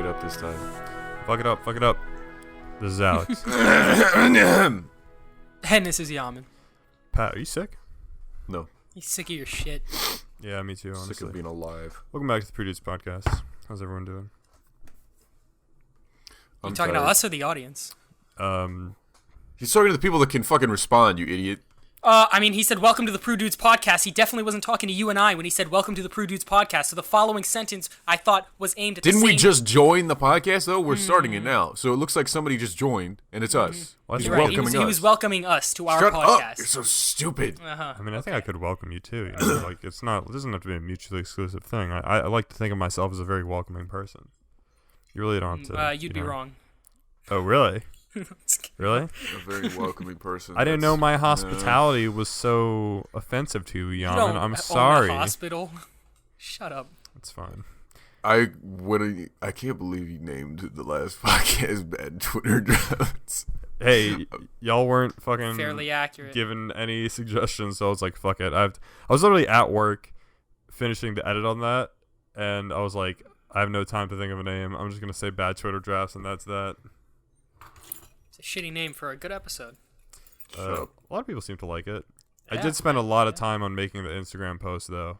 up this time. Fuck it up. Fuck it up. This is Alex. And this is Yaman. Pat, are you sick? No. He's sick of your shit. Yeah, me too, honestly. Sick of being alive. Welcome back to the Prude podcast. How's everyone doing? You talking to us or the audience? He's talking to the people that can fucking respond, you idiot. I mean, he said, welcome to the Prude Dudes podcast. He definitely wasn't talking to you and I when he said, welcome to the Prude Dudes podcast. So the following sentence, I thought, was aimed at Didn't the same... we just join the podcast, though? We're starting it now. So it looks like somebody just joined, and it's us. Well, He's You're right. welcoming us. He was welcoming us to our Shut podcast. up! You're so stupid. I mean, I think I could welcome you too. You know? Like, it doesn't have to be a mutually exclusive thing. I like to think of myself as a very welcoming person. You really don't have to. You'd be wrong. Oh, really? Really? A very welcoming person. I didn't know my hospitality was so offensive to you, You Yaman. don't I'm own sorry. a hospital. Shut up. It's fine. I can't believe you named the last podcast bad Twitter drafts. Hey, y'all weren't fucking Fairly accurate. given any suggestions, so I was like, fuck it. I was literally at work finishing the edit on that, and I was like, I have no time to think of a name. I'm just going to say bad Twitter drafts, and that's that. It's a shitty name for a good episode. A lot of people seem to like it. I Yeah, did spend a lot of time on making the Instagram post, though.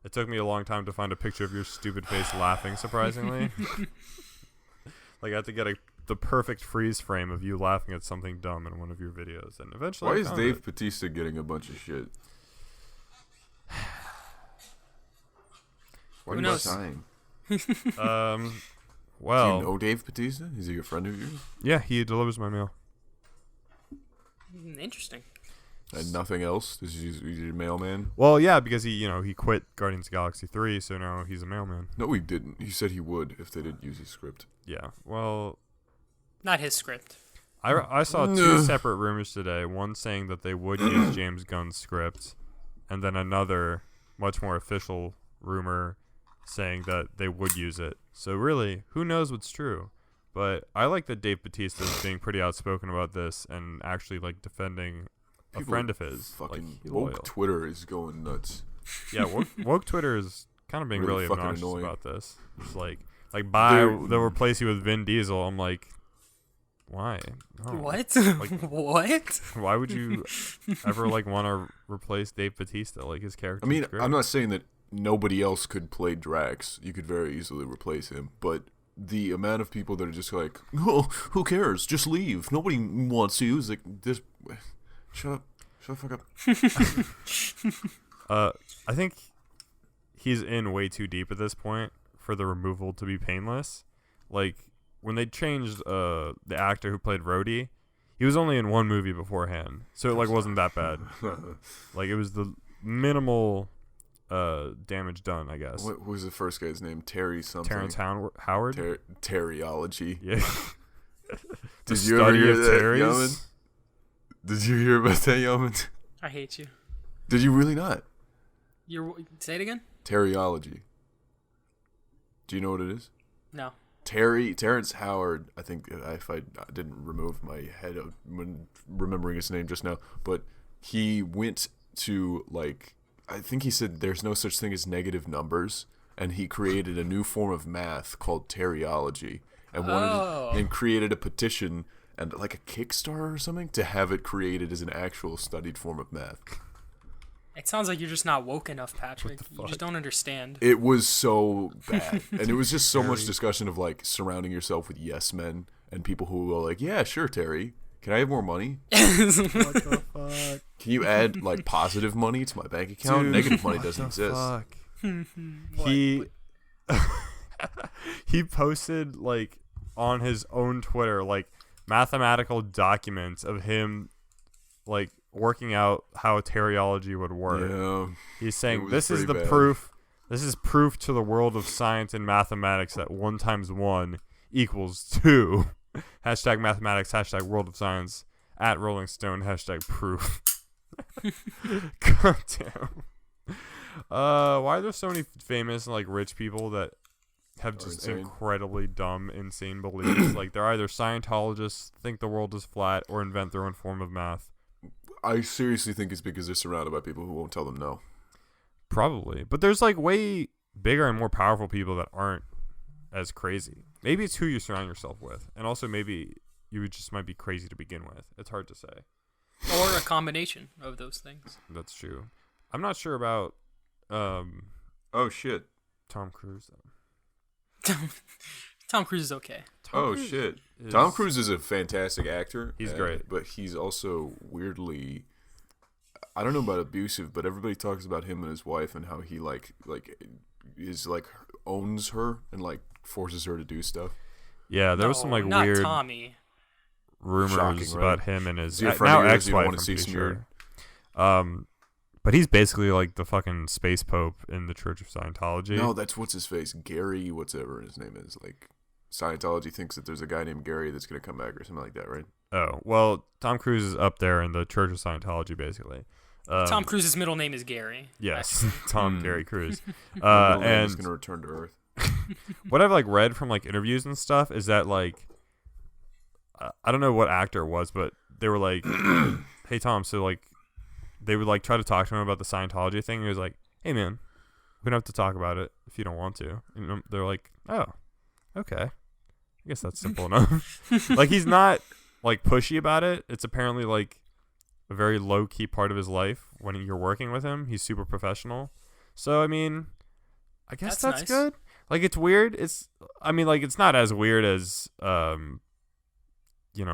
It took me a long time to find a picture of your stupid face laughing, surprisingly. Like, I had to get the perfect freeze frame of you laughing at something dumb in one of your videos, and eventually Why I is found Dave it. Bautista getting a bunch of shit? Why Who are you knows? sighing? Well, Do you know Dave Bautista? Is he a friend of yours? yeah, he delivers my mail. Interesting. And nothing else? Is he a mailman? Well, yeah, because he quit Guardians of the Galaxy 3, so now he's a mailman. No, he didn't. He said he would if they didn't use his script. Yeah, well, Not his script. I saw two separate rumors today. One saying that they would use James Gunn's script, and then another, much more official rumor saying that they would use it. So really, who knows what's true? But I like that Dave Bautista is being pretty outspoken about this and actually like defending a friend of his. Fucking like, woke loyal. Twitter is going nuts. Yeah, woke Twitter is kind of being really fucking obnoxious annoying. about this. It's like they'll replace you with Vin Diesel. I'm like, why? No. What? Like, What? why would you ever want to replace Dave Bautista? Like, his character. I mean, is great. I'm not saying that nobody else could play Drax. You could very easily replace him, but the amount of people that are just like, oh, who cares? Just leave. Nobody wants you. It's like, just shut up. Shut the fuck up. I think he's in way too deep at this point for the removal to be painless. Like, when they changed the actor who played Rhodey, he was only in one movie beforehand, so it wasn't that bad. Like, it was the minimal damage done, I guess. What was the first guy's name? Terry something. Terrence Howard? Terryology. Yeah. Did The you ever study hear of that, Terrys? Yaman? Did you hear about that, Yaman? I hate you. Did you really not? Say it again? Terryology. Do you know what it is? No. Terrence Howard, I think, if I didn't remove my head when remembering his name just now, but he went to, I think he said there's no such thing as negative numbers, and he created a new form of math called Terryology, and created a petition and a Kickstarter or something to have it created as an actual studied form of math. It sounds like you're just not woke enough, Patrick. You just don't understand. It was so bad. And it was just so much discussion of surrounding yourself with yes men and people who are like, yeah, sure, Terry. Can I have more money? What the fuck? Can you add positive money to my bank account? Dude, negative money doesn't exist. Fuck. He posted on his own Twitter mathematical documents of him working out how Terryology would work. Yeah. He's saying was this is pretty the bad. proof. This is proof to the world of science and mathematics that 1 × 1 = 2. Hashtag mathematics. Hashtag world of science. At Rolling Stone. Hashtag proof. God damn. Why are there so many famous and rich people that have just insane. incredibly dumb, insane beliefs? They're either Scientologists, think the world is flat, or invent their own form of math. I seriously think it's because they're surrounded by people who won't tell them no. Probably. But there's way bigger and more powerful people that aren't as crazy. maybe it's who you surround yourself with, and also maybe you just might be crazy to begin with. It's hard to say. Or a combination of those things. That's true. I'm not sure about Oh shit. Tom Cruise though. Tom Cruise is okay. Tom Cruise is a fantastic actor. He's great, but he's also weirdly, I don't know about abusive, but everybody talks about him and his wife and how he is owns her and like forces her to do stuff. Yeah, there was some like not weird Tommy. rumors Shocking, about right? him and his Is he a friend now of yours you ex-wife. want I'm to see pretty smeared? sure. But he's basically like the fucking space pope in the Church of Scientology. No, that's what's his face, Gary, whatever his name is. Like Scientology thinks that there's a guy named Gary that's gonna come back or something like that, right? Oh well, Tom Cruise is up there in the Church of Scientology, basically. Tom Cruise's middle name is Gary. Yes, Tom Gary Cruise. And he's And gonna return to Earth. what I've like read from like interviews and stuff is that like I don't know what actor it was, but they were like, "Hey Tom," so like they would like try to talk to him about the Scientology thing. He was like, "Hey man, we don't have to talk about it if you don't want to." And they're like, "Oh, okay, I guess that's simple enough." Like he's not like pushy about it. It's apparently like a very low key part of his life when you're working with him. He's super professional. So I mean, I guess that's nice. good. Like it's weird. It's not as weird as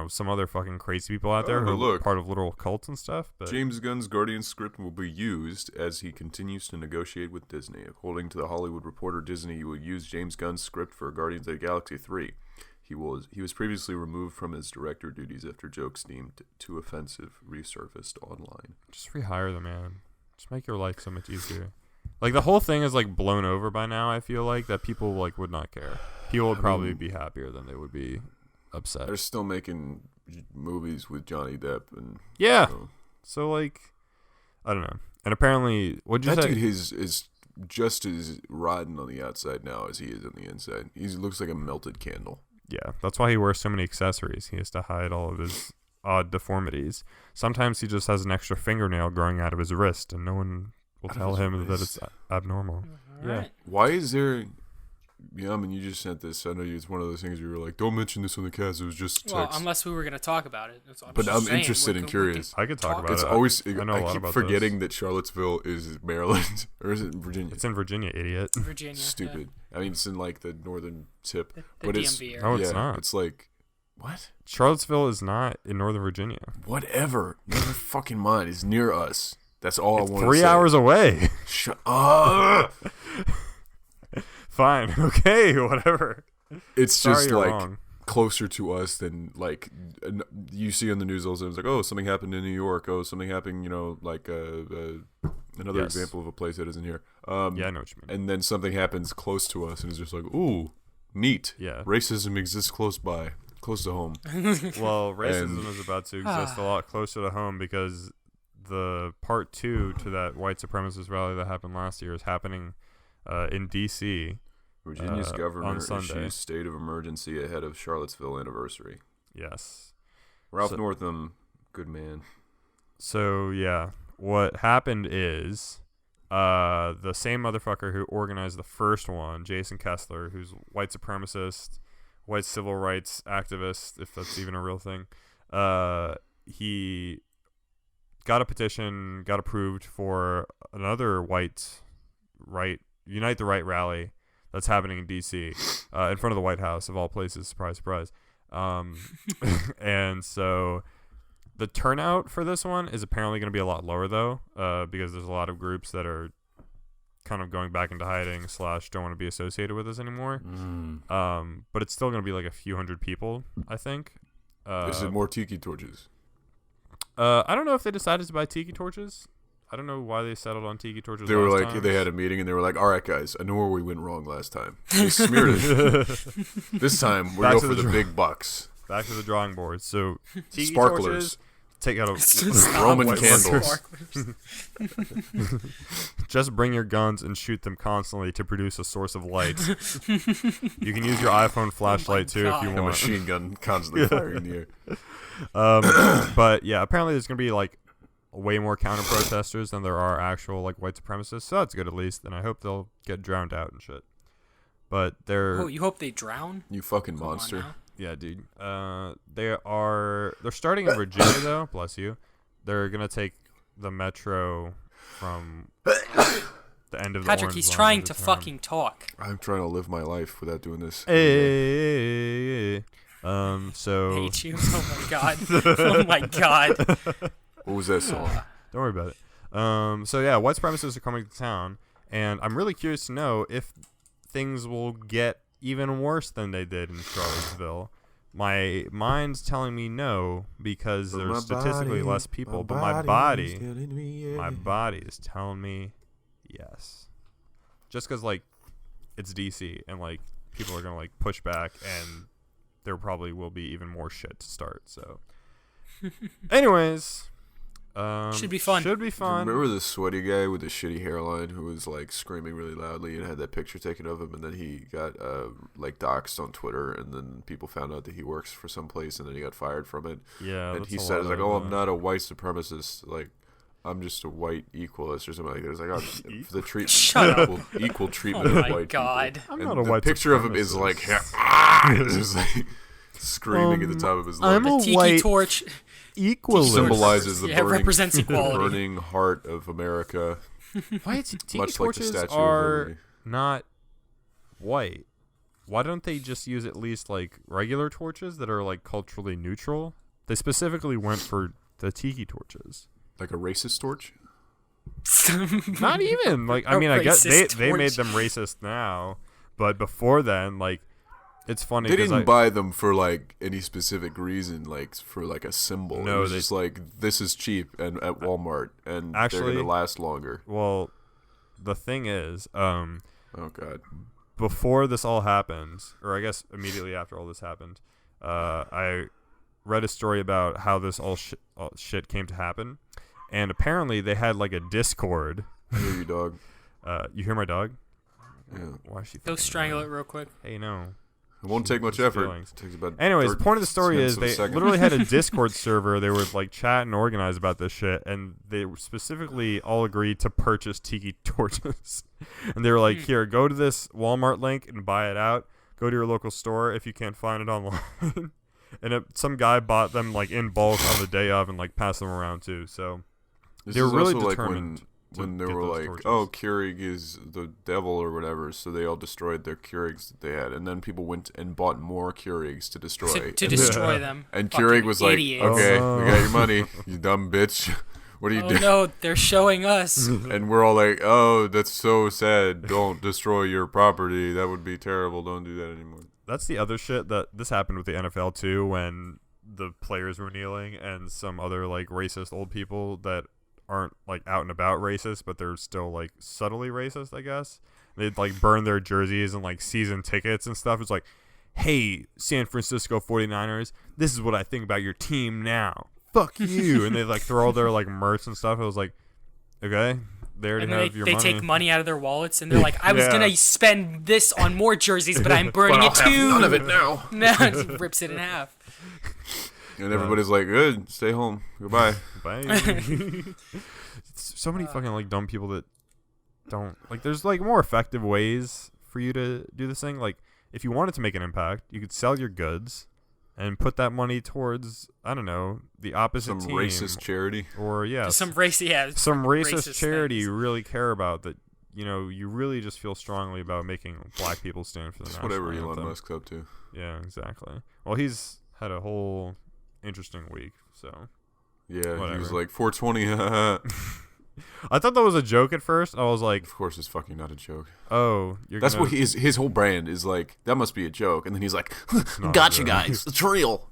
some other fucking crazy people out there Oh, who are look. part of literal cults and stuff. But James Gunn's Guardian script will be used as he continues to negotiate with Disney. According to the Hollywood Reporter, Disney will use James Gunn's script for Guardians of the Galaxy 3. He was previously removed from his director duties after jokes deemed too offensive resurfaced online. just rehire the man. Just make your life so much easier. Like the whole thing is like blown over by now. I feel like that people like would not care. People would probably be happier than they would be upset. They're still making movies with Johnny Depp and Yeah. you know. So like, I don't know. And apparently, what'd you That say? dude is just as rotten on the outside now as he is on the inside. He looks like a melted candle. Yeah, that's why he wears so many accessories. He has to hide all of his odd deformities. Sometimes he just has an extra fingernail growing out of his wrist, and no one will Out of tell his him that wrist. it's abnormal. Yeah. Right. Why is there? Yeah, I mean, you just sent this. I know it's one of those things where you were like, "Don't mention this on the cast." It was just text. Well, unless we were going to talk about it. That's all But just I'm saying. interested We and can- we can curious. I could talk talk about It's it. always. I know a I lot keep about forgetting that Charlottesville is Maryland, or is it Virginia? It's in Virginia, idiot. Virginia. Stupid. I mean, it's in like the northern tip, The but it's DMV area. No, it's not. It's like what? Charlottesville is not in Northern Virginia. Whatever. Never fucking mind. It's near us. That's all It's I want. 3 hours away. Shut up. Fine. Okay. Whatever. It's Sorry, just you're like wrong. closer to us than like you see on the news all the time. It's like, oh, something happened in New York. Oh, something happened. Like another Yes. example of a place that isn't here. Yeah, I know what you mean. And then something happens close to us, and it's just like, ooh, neat. Yeah. Racism exists close by, close to home. Well, racism And- is about to exist a lot closer to home because the part 2 to that white supremacist rally that happened last year is happening in D.C. Virginia's governor on Sunday. issues state of emergency ahead of Charlottesville anniversary. Yes. Ralph So- Northam, good man. So, yeah. What happened is the same motherfucker who organized the first one, Jason Kessler, who's white supremacist, white civil rights activist, if that's even a real thing, he got a petition, got approved for another Unite the Right rally that's happening in D.C. In front of the White House, of all places. Surprise, surprise. And so the turnout for this one is apparently going to be a lot lower, though, because there's a lot of groups that are kind of going back into hiding / don't want to be associated with us anymore. But it's still going to be like a few hundred people, I think. Is it more tiki torches? I don't know if they decided to buy tiki torches. I don't know why they settled on tiki torches. They were last like, time. they had a meeting and they were like, all right, guys, I know where we went wrong last time. They smeared it. This time, we Back go to for the the big bucks. Back to the drawing board. So tiki Sparklers. torches, take out a Stop Roman with candles. sparklers. just bring your guns and shoot them constantly to produce a source of light. You can use your iPhone flashlight too if you God. A want. machine gun constantly firing in the air. But yeah, apparently there's gonna be like way more counter protesters than there are actual like white supremacists. So that's good at least, and I hope they'll get drowned out and shit. but they're Oh, you hope they drown? You fucking Come on monster. now. yeah, dude. They're starting in Virginia though. Bless you. They're gonna take the metro from the end of the Patrick, orange he's line trying at to the time. fucking talk. I'm trying to live my life without doing this. Hey. So Hate you. Oh my god. Oh my god. What was that song? don't worry about it. So yeah, white supremacists are coming to town, and I'm really curious to know if things will get even worse than they did in Charlottesville. My mind's telling me no because But there's my statistically body- less people, but my my body's body, telling me, yeah. my body is telling me yes. Just because like it's DC and like people are gonna like push back, and there probably will be even more shit to start. So, anyways. Should be fun. Should be Do you fun. remember the sweaty guy with the shitty hairline who was like screaming really loudly and had that picture taken of him, and then he got like doxxed on Twitter, and then people found out that he works for some place, and then he got fired from it. Yeah, And that's he a said, lot like, of, "Oh, I'm not a white supremacist. Like, I'm just a white equalist or something like that." It's like, oh, for the treatment, Shut up. equal treatment Oh of my white god. people. I'm And not a the white picture of him is like, supremacist. just like screaming at the top of his I'm lungs. The tiki white torch equalist. Symbolizes the Yeah, burning, represents the equality. burning heart of America, White tiki much like the torches Statue of are Liberty. not white. Why don't they just use at least like regular torches that are like culturally neutral? They specifically went for the tiki torches. Like a racist torch. Not even like I A mean I guess racist they made torch. them racist now, but before then like it's funny They 'cause didn't buy them for like any specific reason, like for like a symbol. No, it was they- just like, this is cheap and at Walmart, and they're Actually- gonna last longer. well the thing is Oh god. before this all happened, or I guess immediately after all this happened, I read a story about how this all shit came to happen, and apparently they had like a Discord. I hear you, dog. You hear my dog? Yeah. Why is she? Go fucking strangle it annoying? real quick. Hey, no. It won't take much His effort. feelings. It takes about Anyways, the point of the story tenths is of a they second. literally had a Discord server. They would like chat and organize about this shit, and they specifically all agreed to purchase tiki torches. And they were like, "Here, go to this Walmart link and buy it out. Go to your local store if you can't find it online." And some guy bought them like in bulk on the day of and like passed them around too. So This they were is really also determined when they get were those like, torches. "Oh, Keurig is the devil" or whatever, so they all destroyed their Keurigs that they had, and then people went and bought more Keurigs to destroy. To and, destroy them. and Fucking Keurig was like, idiots. "Okay, Oh, we no. got your money, you dumb bitch. What are you Oh doing?" no, they're showing us. And we're all like, "Oh, that's so sad. Don't destroy your property. That would be terrible. Don't do that anymore." that's the other shit that this happened with the NFL too, when the players were kneeling and some other like racist old people that aren't like out and about racist, but they're still like subtly racist, I guess. They'd like burn their jerseys and like season tickets and stuff. It's like, "Hey, San Francisco 49ers, this is what I think about your team now. Fuck you." And they like throw all their like merch and stuff. I was like, okay, they already And have then your they money. take money out of their wallets, and they're like, "I was Yeah. gonna spend this on more jerseys, but I'm burning it too." None of it now. No, and he rips it in half. And everybody's like, "Good, stay home. Goodbye." Bye. So many fucking like dumb people that don't like. There's like more effective ways for you to do this thing. Like if you wanted to make an impact, you could sell your goods and put that money towards, I don't know, the opposite Some team, racist charity. or yeah, Some race, yeah. some racist racist charity things. you really care about, that you know you really just feel strongly about making black people stand for the It's national whatever Elon anthem. Musk's up to. Yeah, exactly. Well, he's had a whole interesting week, so. Yeah, he was Whatever. like 420. I thought that was a joke at first. I was like, Of course, it's fucking not a joke. "Oh, you're." That's gonna, what his whole brand is like. That must be a joke, and then he's like, not a "Gotcha, joke." guys, it's real."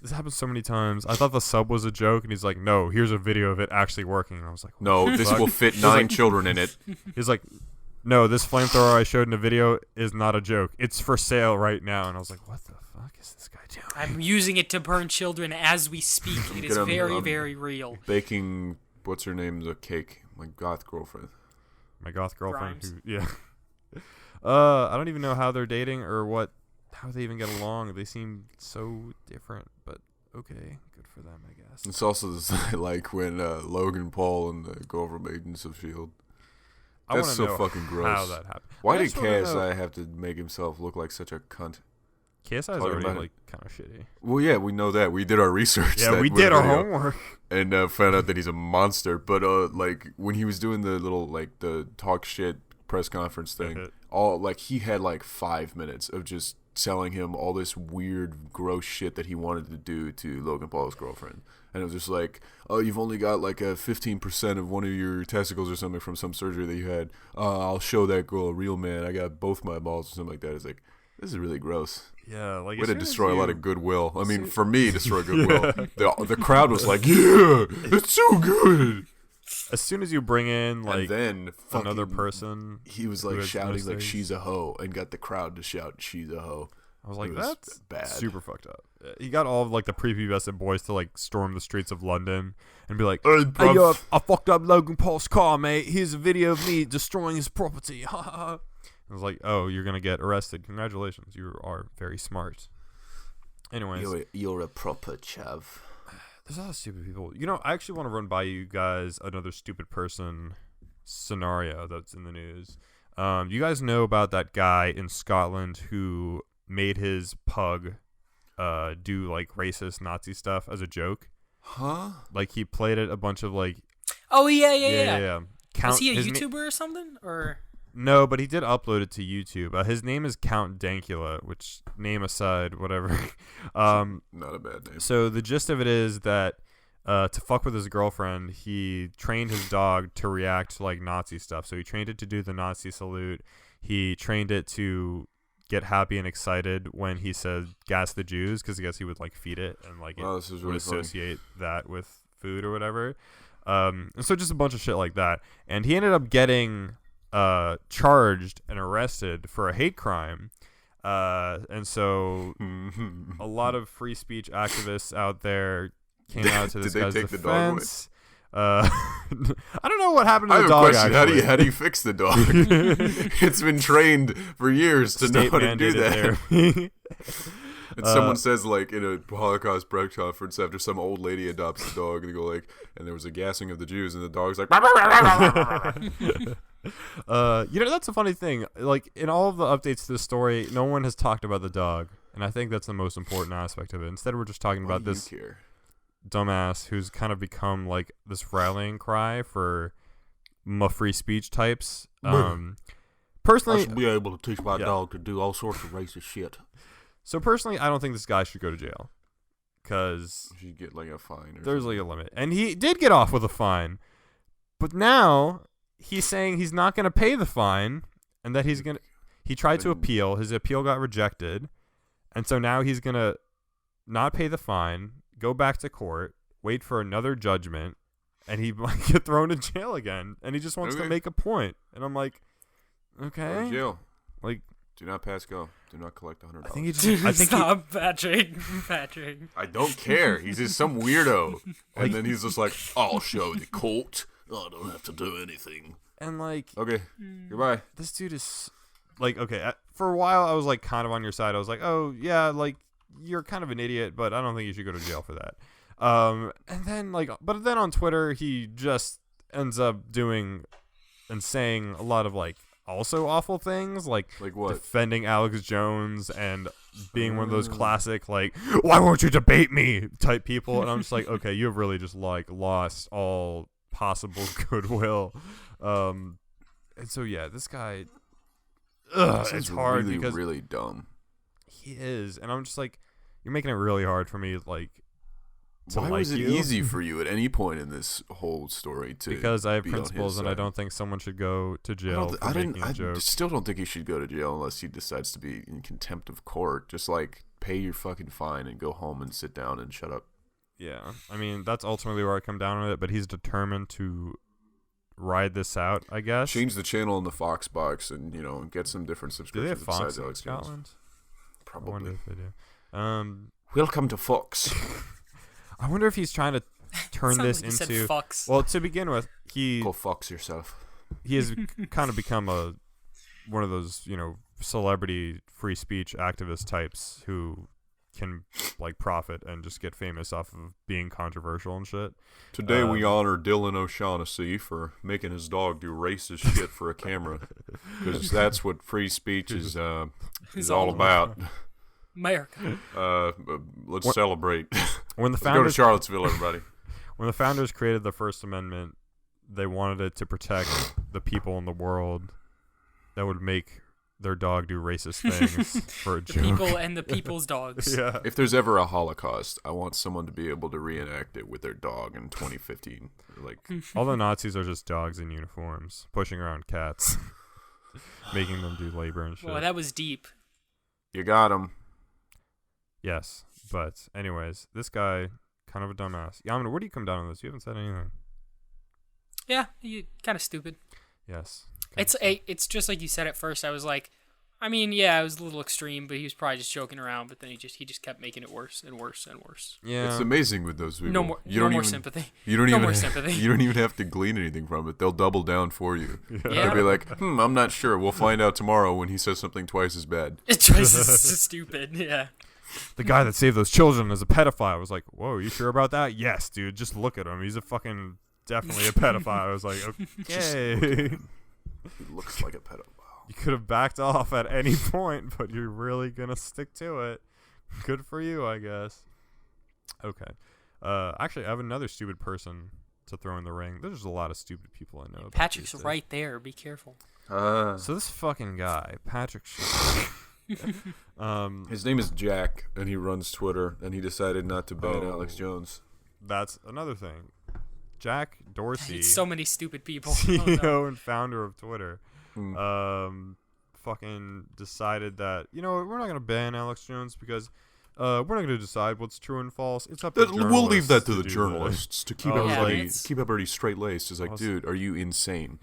This happens so many times. I thought the sub was a joke, and he's like, "No, here's a video of it actually working." And I was like, No, this fuck? will fit 9 children in it. He's like, "No, this flamethrower I showed in the video is not a joke. It's for sale right now." And I was like, "What the fuck is this guy doing?" I'm using it to burn children as we speak. It is Get 'em, very, very real. Baking, what's her name? The cake. My goth girlfriend. My goth girlfriend. Grimes. Who, yeah. I don't even know how they're dating or how they even get along. They seem so different, but okay, good for them, I guess. It's also like when Logan Paul and the girl from Agents of S.H.I.E.L.D. I want That's to so know fucking gross. how that happened. Why I did just wanna know- KSI have to make himself look like such a cunt? KSI is Talking already about it. like kind of shitty. Well, yeah, we know that. We did our research. Yeah, that we with did our video homework. and found out that he's a monster. But like when he was doing the little like the talk shit press conference thing, all like he had like 5 minutes of just telling him all this weird, gross shit that he wanted to do to Logan Paul's girlfriend. And it was just like, oh, you've only got like a 15% of one of your testicles or something from some surgery that you had. I'll show that girl a real man. I got both my balls or something like that. It's like, this is really gross. Yeah, like Way to destroy a lot of goodwill. I mean, for me, destroy goodwill. The crowd was like, yeah, it's so good. As soon as you bring in like And then another person, he was who like has shouting those like things. she's a hoe and got the crowd to shout she's a hoe. I was like, It was that's bad. super fucked up. He got all of like the prepubescent boys to like storm the streets of London and be like, Hey, "Hey, bruv." yo, I fucked up Logan Paul's car, mate. Here's a video of me destroying his property." I was like, "Oh, you're gonna get arrested. Congratulations, you are very smart." Anyways, You're a proper chav. there's a lot of stupid people. You know, I actually want to run by you guys another stupid person scenario that's in the news. You guys know about that guy in Scotland who made his pug do like racist Nazi stuff as a joke? Huh? Like he played it a bunch of like Oh yeah. Count, Was he a his YouTuber or something? Or no, but he did upload it to YouTube. His name is Count Dankula, which name aside, whatever. Not a bad name. So the gist of it is that to fuck with his girlfriend, he trained his dog to react to like Nazi stuff. So he trained it to do the Nazi salute. He trained it to get happy and excited when he said "gas the Jews," because I guess he would like feed it and like it This is would really funny. associate that with food or whatever. And so just a bunch of shit like that. And he ended up getting charged and arrested for a hate crime. And so a lot of free speech activists out there came out to this Did they guy's take the dog away? defense. I don't know what happened to I the have dog. a question. Actually. How do you fix the dog? It's been trained for years to know State how to do mandated that. therapy. And someone says like in a Holocaust press conference after some old lady adopts the dog, and they go like, and there was a gassing of the Jews, and the dog's like, You know, that's a funny thing. Like in all of the updates to the story, no one has talked about the dog, and I think that's the most important aspect of it. Instead, we're just talking Why about do you this care? dumbass who's kind of become like this rallying cry for free speech types. Personally, be able to teach my Yeah. dog to do all sorts of racist shit. so personally, I don't think this guy should go to jail because You should get like a fine. Or there's something. like a limit, and he did get off with a fine, but now he's saying he's not going to pay the fine, and that he tried to appeal. His appeal got rejected, and so now he's going to not pay the fine, go back to court, wait for another judgment, and he might get thrown in jail again. And he just wants to Okay. make a point. And I'm like, Go to okay, jail. like Do not pass go. Do not collect $100. I think he just, I think he, Stop, Patrick. Patrick. I don't care. He's just some weirdo. And Like- then he's just like, I'll show the court. I don't have to do anything. and like Okay. Goodbye. this dude is like, okay, for a while I was like kind of on your side. I was like, oh yeah, like you're kind of an idiot, but I don't think you should go to jail for that. And then but then on Twitter he just ends up doing and saying a lot of like also awful things, like Like what? defending Alex Jones and being one of those classic like, why won't you debate me type people. And I'm just like, okay, you have really just like lost all possible goodwill. And so yeah, this guy, it's hard really, because really dumb. he is, and I'm just like, you're making it really hard for me, like, to Why like was it you. easy for you at any point in this whole story to? Because I have be on his principles, and I side? don't think someone should go to I jail don't- for I making didn't. a I joke. still don't think he should go to jail unless he decides to be in contempt of court. Just like pay your fucking fine and go home and sit down and shut up. Yeah, I mean that's ultimately where I come down on it. But he's determined to ride this out, I guess. Change the channel in the Fox box and get some different Do subscriptions. they have Fox besides in Alex Jones. Scotland? I wonder Probably. if they do. Welcome to Fox. I wonder if he's trying to turn Sounded this like you said into. fucks. Well, to begin with, he Go Fox yourself. has kind of become one of those celebrity free speech activist types who can like profit and just get famous off of being controversial and shit. Today we honor Dylan O'Shaughnessy for making his dog do racist shit for a camera, because that's what free speech is all about. America. Let's celebrate. When the Let's go to founders Charlottesville, everybody. when the founders created the First Amendment, they wanted it to protect the people in the world that would make their dog do racist things for a The joke. people and the people's dogs. Yeah. If there's ever a Holocaust, I want someone to be able to reenact it with their dog in 2015. Like, All the Nazis are just dogs in uniforms, pushing around cats, making them do labor and shit. Well, that was deep. you got him. Yes, but anyways, this guy, kind of a dumbass. Yamina, where do you come down on this? You haven't said anything. Yeah, you kind of stupid. Yes. It's just like you said at first. I was like, I mean, yeah, it was a little extreme, but he was probably just joking around. But then he just kept making it worse and worse and worse. Yeah. It's amazing with those people. No more, You no don't more even, sympathy. You don't No even more sympathy. You don't even have to glean anything from it. They'll double down for you. Yeah. They'll be like, I'm not sure. We'll find out tomorrow when he says something twice as bad. It's just stupid. Yeah. The guy that saved those children is a pedophile. I was like, whoa, are you sure about that? Yes, dude. Just look at him. He's a fucking definitely a pedophile. I was like, okay. He looks like a pedophile. You could have backed off at any point, but you're really going to stick to it. Good for you, I guess. Okay. Actually, I have another stupid person to throw in the ring. There's just a lot of stupid people I know about. Patrick's these days. right there. Be careful. So this fucking guy, Patrick His name is Jack, and he runs Twitter, and he decided not to ban Oh. Alex Jones. That's another thing. Jack Dorsey, It's so many stupid people. Oh, CEO no. and founder of Twitter, fucking decided that, you know what, we're not going to ban Alex Jones because we're not going to decide what's true and false. It's up to journalists. We'll leave that to the do journalists to keep Oh, everybody straight laced. It's like, was- dude, are you insane?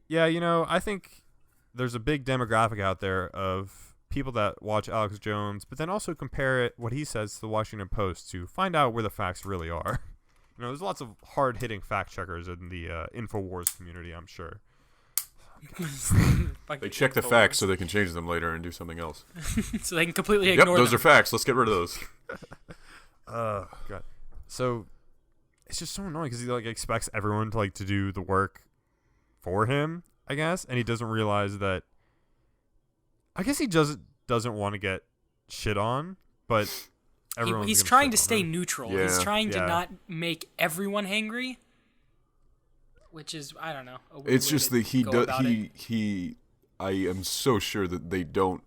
Yeah, you know, I think there's a big demographic out there of people that watch Alex Jones, but then also compare it, what he says, to the Washington Post to find out where the facts really are. You know, there's lots of hard-hitting fact checkers in the InfoWars community, I'm sure. They check the facts so they can change them later and do something else. So they can completely Yep, ignore those them. are facts. Let's get rid of those. God. So it's just so annoying because he like expects everyone to like to do the work for him, I guess, and he doesn't realize that. I guess he doesn't want to get shit on, but He's trying to stay neutral. Yeah. He's trying to Yeah. not make everyone hangry, which is, I don't know. a weird It's way just to that he go does. about it. I am so sure that they don't.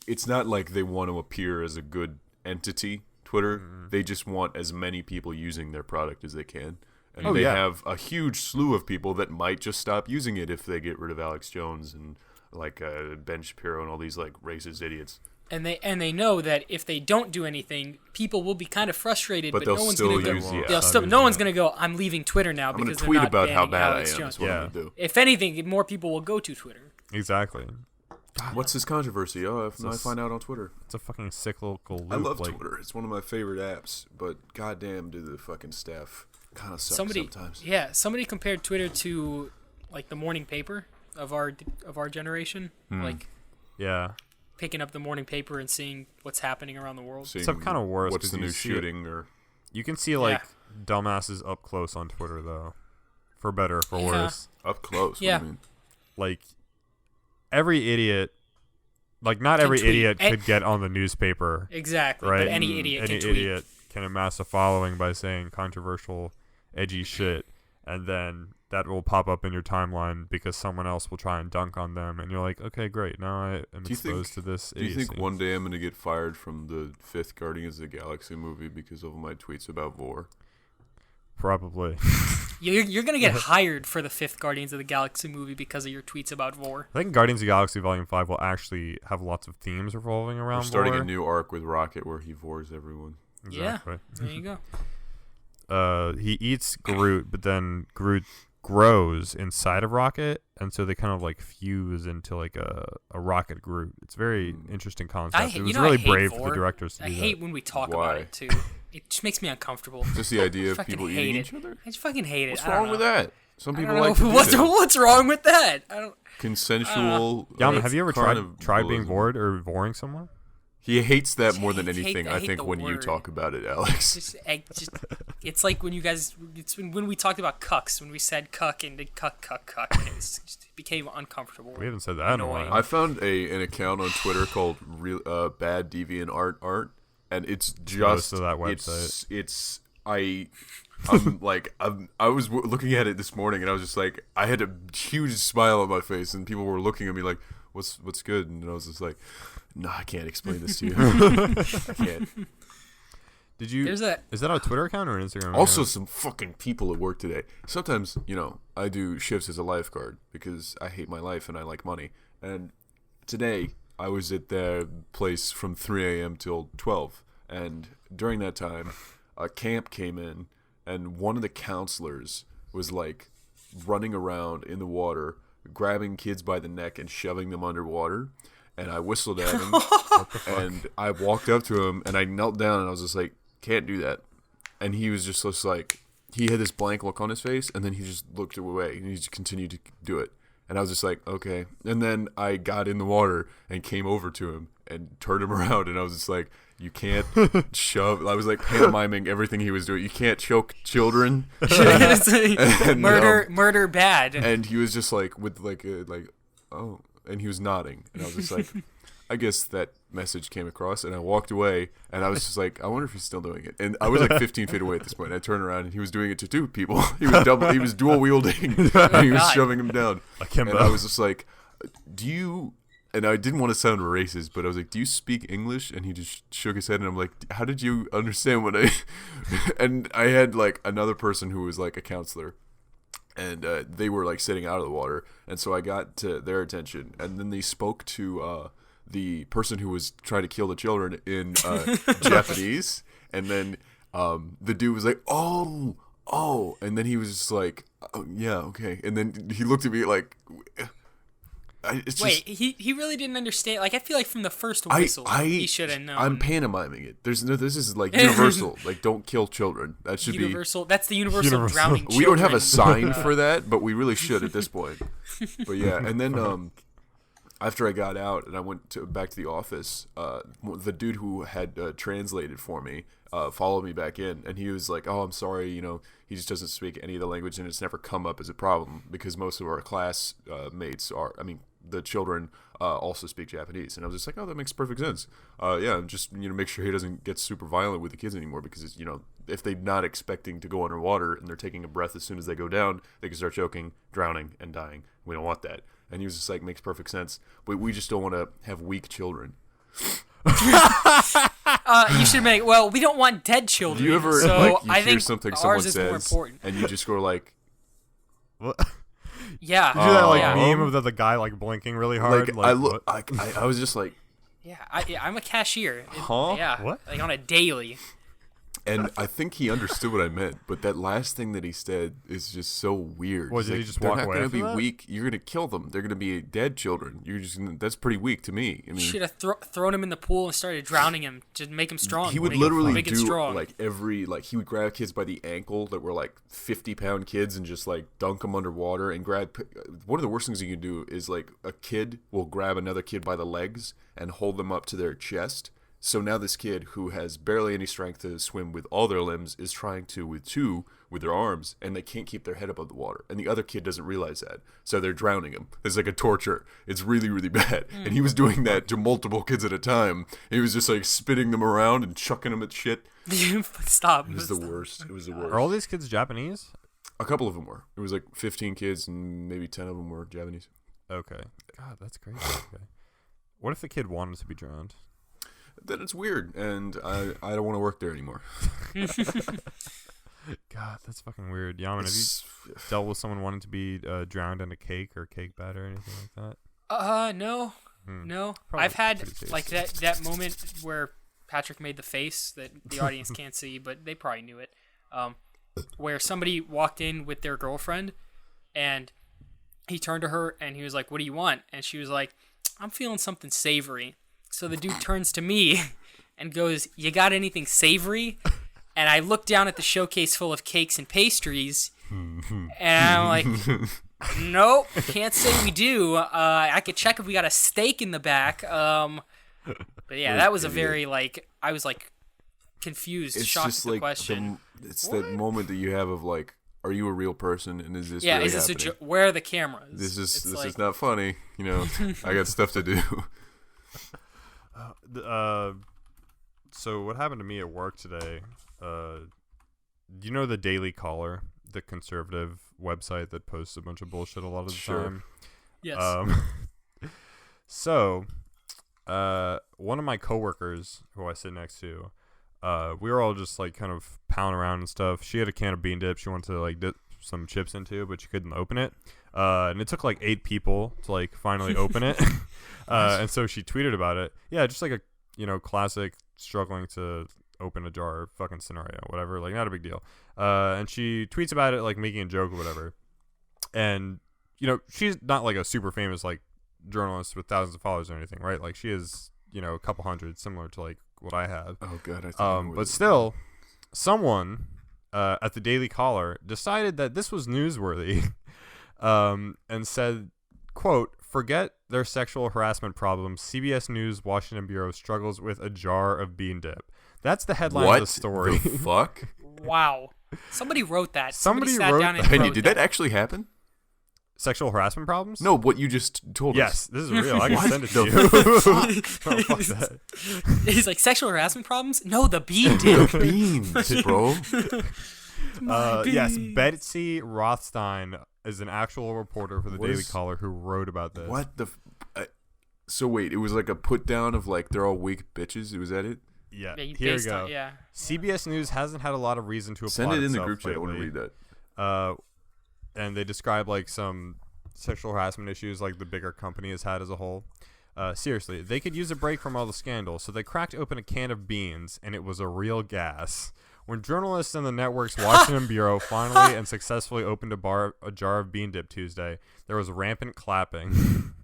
It's not like they want to appear as a good entity. Twitter. They just want as many people using their product as they can, and they have a huge slew of people that might just stop using it if they get rid of Alex Jones and like Ben Shapiro and all these like racist idiots. And they know that if they don't do anything, people will be kind of frustrated, But but they'll no one's still going to use- go. yeah. They'll still, no one's going to go, I'm leaving Twitter now I'm going because to they're tweet not about how banning bad Alex I am. Jones. Is what I'm going to do. If anything, more people will go to Twitter. Exactly. What's this controversy? Oh, I find out on Twitter. It's a fucking cyclical loop. I love like, Twitter. It's one of my favorite apps, but goddamn, do the fucking staff kind of suck sometimes. Somebody compared Twitter to like the morning paper of our generation, like Yeah. picking up the morning paper and seeing what's happening around the world. Seeing Except kinda worse, What's 'cause the you new see it. shooting or You can see like dumbasses up close on Twitter though, for better or for Yeah. worse. up close? Yeah. What do you mean? Like every idiot, like not every tweet. idiot could get on the newspaper, Exactly, right? but any idiot Any can tweet. idiot can amass a following by saying controversial, edgy shit, and then that will pop up in your timeline because someone else will try and dunk on them, and you're like, okay, great, now I am Do you think- exposed to this. Do you think idiocy. one day I'm going to get fired from the 5th Guardians of the Galaxy movie because of my tweets about Vor? Probably. You're gonna get hired for the 5th Guardians of the Galaxy movie because of your tweets about Vor. I think Guardians of the Galaxy Volume 5 will actually have lots of themes revolving around We're starting Vor. a new arc with Rocket where he Vores everyone. Exactly. Yeah, there you go. He eats Groot, but then Groot grows inside of Rocket, and so they kind of like fuse into like a Rocket Groot. It's a very interesting concept. It was really hate brave Vor. for the directors to I do hate that. when we talk Why? about it too. It just makes me uncomfortable. Just the idea of Fucking people hate eating it. each other? I just fucking hate it. What's I don't wrong know. with that? Some I people don't know. like to do that. What's wrong with that? I don't. Consensual. Yama, have you ever kind of tried being bullism. bored or voring someone? He hates that more than I hate- anything. I I hate think the when you word. talk about it, Alex. It's like when you guys, when we talked about cucks, when we said cuck and did cuck, and it became uncomfortable. We haven't said that in a Annoying. while. I found an account on Twitter called Bad Deviant Art, and it's just to that website. I was looking at it this morning, and I was just like, I had a huge smile on my face, and people were looking at me like, "What's good?" And I was just like, "No, I can't explain this to you. I can't." Did you? There's a- Is that a Twitter account or an Instagram? Also, account? some fucking people at work today. Sometimes, I do shifts as a lifeguard because I hate my life and I like money. And today, I was at their place from 3 a.m. till 12. And during that time, a camp came in, and one of the counselors was like running around in the water, grabbing kids by the neck and shoving them underwater. And I whistled at him, and I walked up to him, and I knelt down, and I was just like, "Can't do that." And he was just like, he had this blank look on his face, and then he just looked away, and he just continued to do it. And I was just like, okay. And then I got in the water and came over to him and turned him around, and I was just like, you can't shove. I was like pantomiming everything he was doing. You can't choke children. And, murder bad. And he was just like, with oh, and he was nodding, and I was just like, I guess that message came across, and I walked away, and I was just like, I wonder if he's still doing it. And I was like 15 feet away at this point. And I turned around, and he was doing it to two people. He was dual wielding, and he was God. shoving him down. Akimbo. And I was just like, do you? And I didn't want to sound racist, but I was like, do you speak English? And he just shook his head, and I'm like, how did you understand what I? And I had like another person who was like a counselor. And they were like sitting out of the water, and so I got to their attention, and then they spoke to the person who was trying to kill the children in Japanese, and then the dude was like, oh, and then he was just like, oh, yeah, okay, and then he looked at me like, Wait, he really didn't understand. Like, I feel like from the first whistle, he should have known. I'm pantomiming it. This is like universal. Like, don't kill children. That should universal. That's the universal Universal. drowning be. We don't have a children. sign for that, but we really should at this point. But yeah, and then after I got out and I went back to the office, the dude who had translated for me followed me back in, and he was like, "Oh, I'm sorry, he just doesn't speak any of the language, and it's never come up as a problem because most of our class mates the children also speak Japanese." And I was just like, "Oh, that makes perfect sense. Yeah, just make sure he doesn't get super violent with the kids anymore, because it's, if they're not expecting to go underwater and they're taking a breath as soon as they go down, they can start choking, drowning, and dying. We don't want that." And he was just like, "Makes perfect sense, but we just don't want to have weak children." You should make. Well, we don't want dead children. Do you ever so you I hear think something someone ours is more says important. and you just go like, What? Yeah. Did you do that like yeah. meme of the guy like blinking really hard? I was just like, Yeah, I'm a cashier. Huh? Yeah. What? Like on a daily. and I think he understood what I meant, but that last thing that he said is just so weird. What, He's did he like, just they're walk not away gonna after be that? weak. You're gonna kill them. They're gonna be dead children. That's pretty weak to me. I mean, Should have thrown him in the pool and started drowning him to make him strong. he would make literally make it do strong. like he would grab kids by the ankle that were like 50-pound kids and just like dunk them underwater and grab. One of the worst things you can do is like a kid will grab another kid by the legs and hold them up to their chest. So now this kid who has barely any strength to swim with all their limbs is trying to with their arms, and they can't keep their head above the water. And the other kid doesn't realize that. So they're drowning him. It's like a torture. It's really, really bad. And he was doing that to multiple kids at a time. He was just like spitting them around and chucking them at shit. Stop. It was the worst. It was the worst. Are all these kids Japanese? A couple of them were. It was like 15 kids and maybe 10 of them were Japanese. Okay. God, that's crazy. Okay. What if the kid wanted to be drowned? Then it's weird, and I don't want to work there anymore. God, that's fucking weird. Yaman, have you dealt with someone wanting to be drowned in a cake or cake batter or anything like that? No. No. Probably I've had pretty like that moment where Patrick made the face that the audience can't see, but they probably knew it. Where somebody walked in with their girlfriend, and he turned to her and he was like, "What do you want?" And she was like, "I'm feeling something savory." So the dude turns to me and goes, "You got anything savory?" And I look down at the showcase full of cakes and pastries, and I'm like, "Nope, can't say we do. I could check if we got a steak in the back. But yeah, What that an was a idiot. very like I was like confused, It's shocked just at the like question. it's that moment that you have of like, are you a real person, and is this Yeah, really is this happening? where are the cameras? This It's is like, not funny. You know, I got stuff to do. So what happened to me at work today? You know the Daily Caller, the conservative website that posts a bunch of bullshit a lot of the Sure. time. yes. So, one of my coworkers who I sit next to, we were all just like kind of pounding around and stuff. She had a can of bean dip she wanted to like dip some chips into, but she couldn't open it. And it took like 8 people to like finally open it. And so she tweeted about it. Yeah, just like a classic struggling to open a jar fucking scenario, whatever. Like not a big deal. And she tweets about it like making a joke or whatever. And she's not like a super famous like journalist with thousands of followers or anything, right? Like she is, a couple hundred, similar to like what I have. Oh god, I think I know But what still, someone at the Daily Caller decided that this was newsworthy, and said, "Quote: Forget their sexual harassment problems. CBS News Washington bureau struggles with a jar of bean dip." That's the headline what of the story. the fuck? Wow. Somebody wrote that. Somebody sat wrote down and Hey, wrote did that actually happen? Sexual harassment problems? No, what you just told us. Yes, this is real. I can What send it the to you. Oh, fuck that. He's like, sexual harassment problems? No, the bean dip. Beans, bro. Yes, Betsy Rothstein is an actual reporter for the What Daily is- Caller who wrote about this. What the? So wait, it was like a put down of like they're all weak bitches. Was that it? Yeah, Yeah, here we based go. on- yeah. CBS News hasn't had a lot of reason to applaud Send it in the itself group chat. I want to lately. read that. And they describe like some sexual harassment issues like the bigger company has had as a whole. Seriously, they could use a break from all the scandal, so they cracked open a can of beans, and it was a real gas. When journalists in the network's Washington bureau finally and successfully opened a jar of bean dip Tuesday, there was rampant clapping.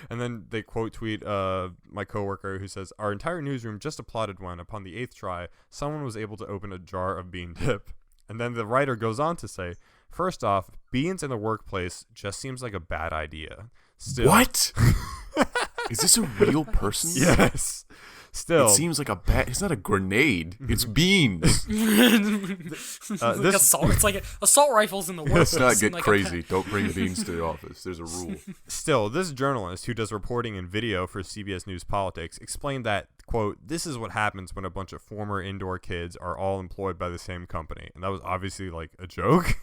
And then they quote tweet my coworker who says, "Our entire newsroom just applauded when, upon the 8th try, someone was able to open a jar of bean dip." And then the writer goes on to say, "First off, beans in the workplace just seems like a bad idea." Still, What? Is this a real person? Yes. Still, It seems like a bat. It's not a grenade. It's beans. It's like assault rifles in the works. Let's not Seem get like crazy. Don't bring beans to the office. There's a rule. Still, this journalist who does reporting and video for CBS News Politics explained that, quote, "This is what happens when a bunch of former indoor kids are all employed by the same company." And that was obviously like a joke.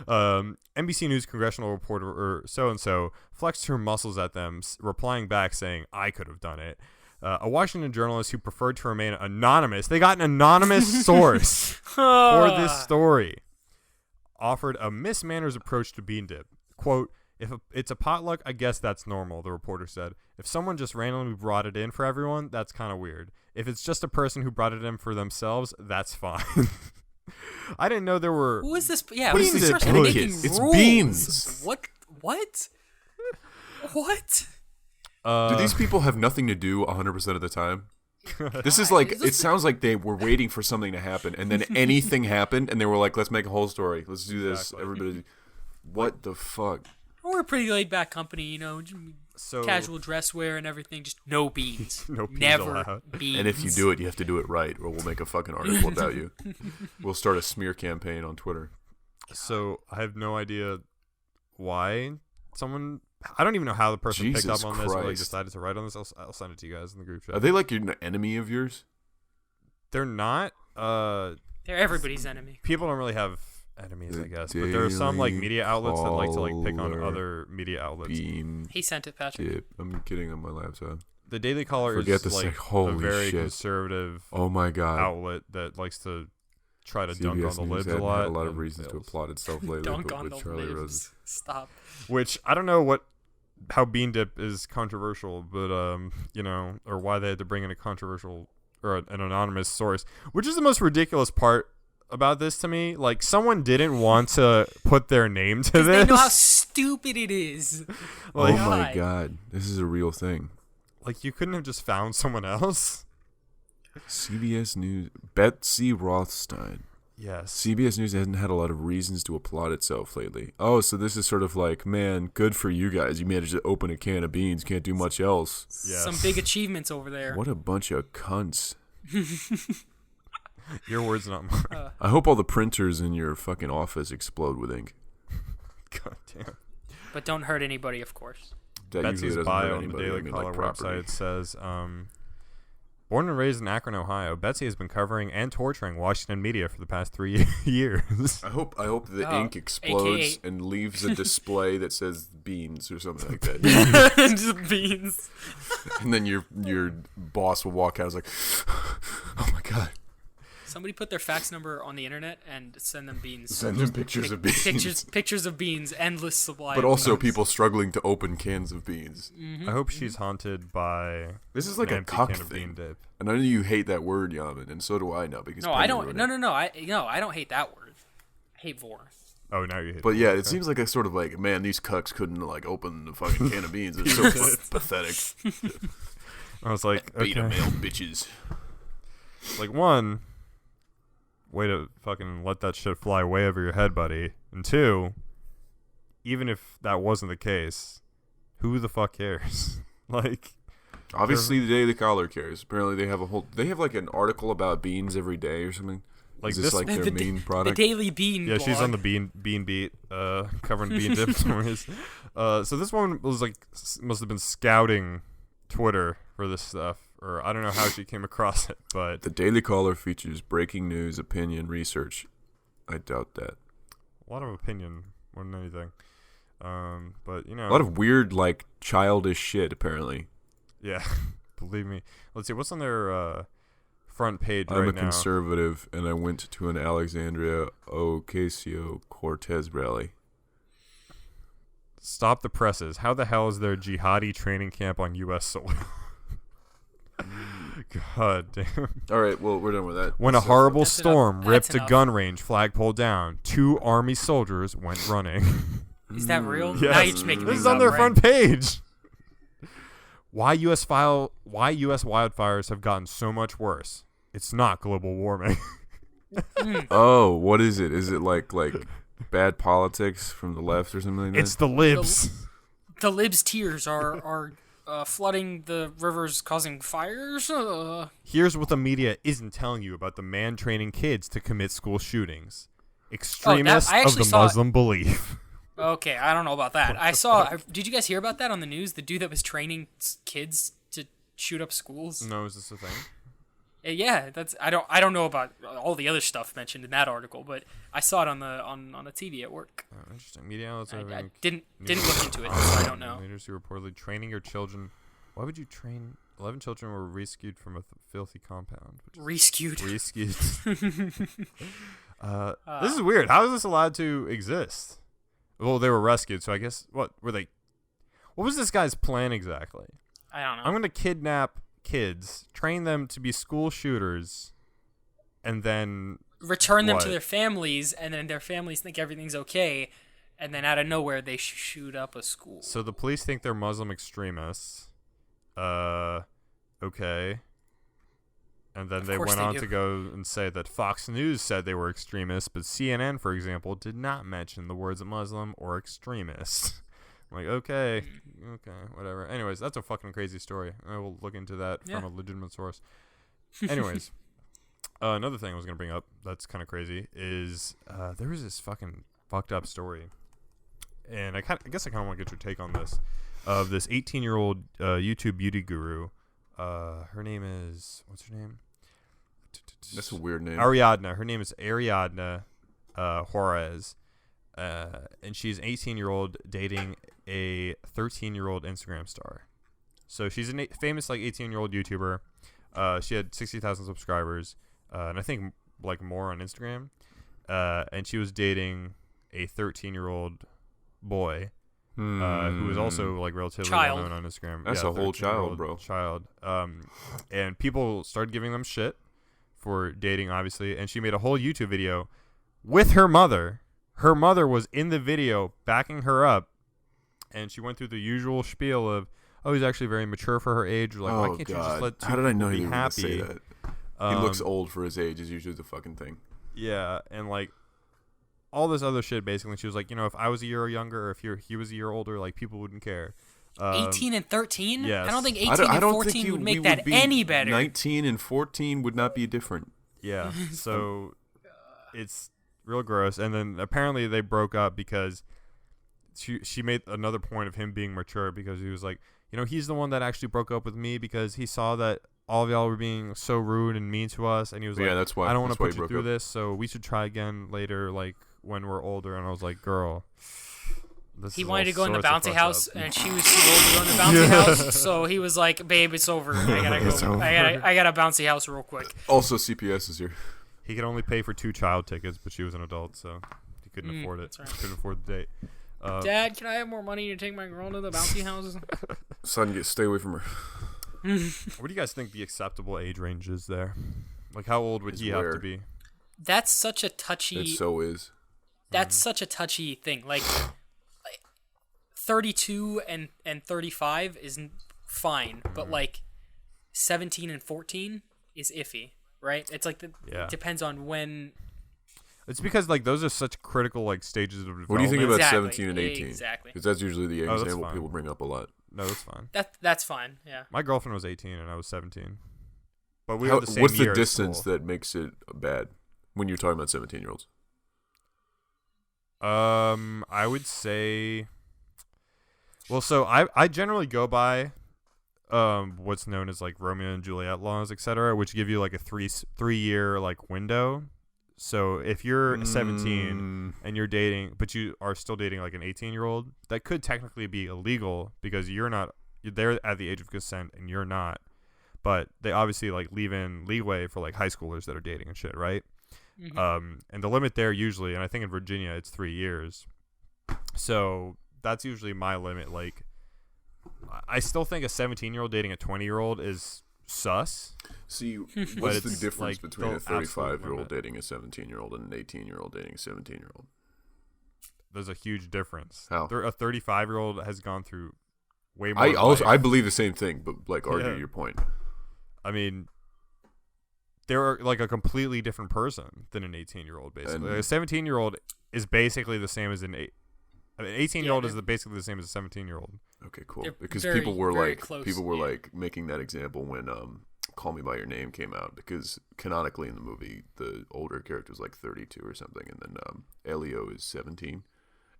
NBC News congressional reporter or so-and-so flexed her muscles at them, replying back saying, "I could have done it." A Washington journalist who preferred to remain anonymous, they got an anonymous source for this story, offered a Miss Manners approach to bean dip. Quote, "If it's a potluck, I guess that's normal," the reporter said. "If someone just randomly brought it in for everyone, that's kind of weird. If it's just a person who brought it in for themselves, that's fine." I didn't know there were... Who is this? Yeah, What who is is this this person etiquette? making It's rules? beans. What? What? Do these people have nothing to do 100% of the time? This is like, it sounds like they were waiting for something to happen, and then anything happened, and they were like, let's make a whole story. Let's do this. Exactly. Everybody. What the fuck? We're a pretty laid back company, So, casual dress wear and everything. Just no beans. No beans Never allowed. beans. And if you do it, you have to do it right, or we'll make a fucking article about you. We'll start a smear campaign on Twitter. So I have no idea why someone... I don't even know how the person picked Jesus up on this or like Christ. decided to write on this. I'll send it to you guys in the group chat. Are they like an enemy of yours? They're not. They're everybody's enemy. People don't really have enemies, The I guess. But there are some like Daily media outlets that like to like pick on Caller other media outlets. Bean He sent it, Patrick. dip. I'm kidding on my laptop. The Daily Caller Forget is to say, like a holy very shit. conservative Oh my god. outlet that likes to try to dunk on CBS the News libs a hadn't lot. had a lot of and reasons to fails. applaud itself lately, Dunk but on with the Charlie libs. Rose. Stop. Which I don't know how bean dip is controversial, but or why they had to bring in a controversial or an anonymous source, which is the most ridiculous part about this to me. Like, someone didn't want to put their name to They this. know how stupid it is. Like, Oh my God. god. This is a real thing. like you couldn't have just found someone else. CBS News. Betsy Rothstein. Yes. CBS News hasn't had a lot of reasons to applaud itself lately. Oh, so this is sort of like, man, good for you guys. You managed to open a can of beans. Can't do much else. Yes. Some big achievements over there. What a bunch of cunts. Your words, not mine. I hope all the printers in your fucking office explode with ink. God damn. But don't hurt anybody, of course. That Betsy's usually doesn't hurt bio on the anybody, Daily I mean, Caller like property. website says, born and raised in Akron, Ohio, Betsy has been covering and torturing Washington media for the past 3 years. I hope the Oh, ink explodes AKA. and leaves a display that says beans or something like that. Just beans. And then your boss will walk out. It's like, oh my god. Somebody put their fax number on the internet and send them beans. Send them pictures of beans. Pictures of beans. Endless supply. But of also beans. people struggling to open cans of beans. I hope she's haunted by This is like an a empty cuck can of bean thing. dip. And I know you hate that word, Yaman, and so do I now because No, Penny I don't. wrote No, it. no, no. I don't hate that word. I hate vor. Oh, now you hate But it. yeah, Okay. it seems like a sort of like, man, these cucks couldn't like open the fucking can of beans. It's so pathetic. I was like, Beta okay. male bitches. Like, one, way to fucking let that shit fly way over your head, buddy. And two, even if that wasn't the case, who the fuck cares? Like, Obviously, the Daily Caller cares. Apparently, they have like an article about beans every day or something. Like is this this- like their main The product? Daily Bean. yeah, she's blog. on the bean beat, covering bean dip stories. So this woman was like, must have been scouting Twitter for this stuff, or I don't know how she came across it, but The Daily Caller features breaking news, opinion, research. I doubt that. a lot of opinion more than anything. But you know, A lot of weird, like, childish shit, apparently. yeah, believe me. Let's see what's on their front page I'm right a now. conservative, and I went to an Alexandria Ocasio-Cortez rally. Stop the presses. How the hell is there a jihadi training camp on U.S. soil? God damn. All right, well, we're done with that. When a So- horrible That's storm enough. ripped That's a enough. gun range flagpole down, 2 army soldiers went running. Is that real? Yes. Now you're just making This things is on up, their right? front page. Why U.S. wildfires have gotten so much worse? It's not global warming. Oh, what is it? Is it like bad politics from the left or something like that? It's the libs. The libs' tears are flooding the rivers, causing fires. Here's what the media isn't telling you about the man training kids to commit school shootings. Extremists I of actually the saw it. Muslim belief. Okay, I don't know about that. I saw. Did you guys hear about that on the news? The dude that was training kids to shoot up schools. No, is this a thing? Yeah, that's. I don't know about all the other stuff mentioned in that article, but I saw it on the TV at work. Oh, interesting. Media outlets are I having didn't look into it, so I don't know. Leaders who reportedly training your children. Why would you train? 11 children were rescued from a filthy compound. Rescued. Rescued. This is weird. How is this allowed to exist? Well, they were rescued, so I guess what were they? What was this guy's plan exactly? I don't know. I'm gonna kidnap kids, train them to be school shooters, and then Return them to What? their families, and then their families think everything's okay, and then out of nowhere they shoot up a school. so the police think they're Muslim extremists. Okay. And then Of they course went they on do. to go and say that Fox News said they were extremists, but CNN, for example, did not mention the words Muslim or extremist. I'm like, okay, whatever. Anyways, that's a fucking crazy story. I will look into that from Yeah. a legitimate source. Anyways, another thing I was going to bring up that's kind of crazy is there was this fucking fucked up story. And I guess I kind of want to get your take on this. Of this 18-year-old YouTube beauty guru. Her name is... What's her name? That's a weird name. Ariadna. Her name is Ariadna Juarez. And she's an 18-year-old dating a 13-year-old Instagram star. So she's a famous 18-year-old YouTuber. She had 60,000 subscribers, and I think like more on Instagram. And she was dating a 13-year-old boy who was also like relatively Child. well known on Instagram. That's a whole child, 13-year-old bro. Child. And people started giving them shit for dating, obviously. And she made a whole YouTube video with her mother. Her mother was in the video backing her up, and she went through the usual spiel of, "Oh, he's actually very mature for her age." Or like, why Oh can't god! you just let two How did I know people you be were going to say happy? that? He looks old for his age is usually the fucking thing. Yeah, and like all this other shit. Basically, she was like, if I was a year younger, or if he was a year older, like people wouldn't care. 18 and 13? Yes. I don't think I 18 don't and think 14 would we make that be any better. 19 and 14 would not be different. Yeah, so it's real gross. And then apparently they broke up because she made another point of him being mature, because he was like, he's the one that actually broke up with me because he saw that all of y'all were being so rude and mean to us, and he was like, that's why I don't want to that's why put you he through broke up. this, so we should try again later, like when we're older. And I was like, girl, He wanted to go in the sorts of bouncy fucked house, up. and she was too old to go in the bouncy house. So he was like, "Babe, it's over. I gotta It's go. over. I got a bouncy house real quick." Also, CPS is here. He could only pay for 2 child tickets, but she was an adult, so he couldn't afford it. that's right. Couldn't afford the date. Dad, can I have more money to take my girl to the bouncy house? Son, stay away from her. What do you guys think the acceptable age range is there? Like, how old would Is he have where? to be? That's such a touchy. It so is. That's such a touchy thing. Like 32 and 35 is fine, but like 17 and 14 is iffy, right? It's like Yeah. depends on when. It's because like those are such critical like stages of development. What do you think about Exactly, 17 and 18? exactly. Because that's usually the that's example fine. people bring up a lot. No, that's fine. That's fine. Yeah. My girlfriend was 18 and I was 17. But we How- were the same what's year the at distance school. that makes it bad when you're talking about 17-year-olds? I would say. Well, so I generally go by, what's known as like Romeo and Juliet laws, etc., which give you like a 3-year like window. So if you're 17 and you're dating, but you are still dating like an 18-year-old, that could technically be illegal because you're there at the age of consent and you're not. But they obviously like leave in leeway for like high schoolers that are dating and shit, right? Mm-hmm. And the limit there usually, and I think in Virginia it's 3 years. So that's usually my limit. Like, I still think a 17-year-old dating a 20-year-old is sus. See, But what's the it's, difference like, between a the absolute 35-year-old limit. dating a 17-year-old and an 18-year-old dating a 17-year-old? There's a huge difference. How? A 35-year-old has gone through way more. life. I believe the same thing, but like argue Yeah. your point. I mean, they're like a completely different person than an 18-yeard, basically. And- A 17-year-old is basically the same as an 18-year-old Yeah, is basically the same as a 17-year-old. Okay, cool. They're Because very, people were very like close, people were yeah. like making that example when Call Me by Your Name came out, because canonically in the movie the older character is like 32 or something, and then Elio is 17,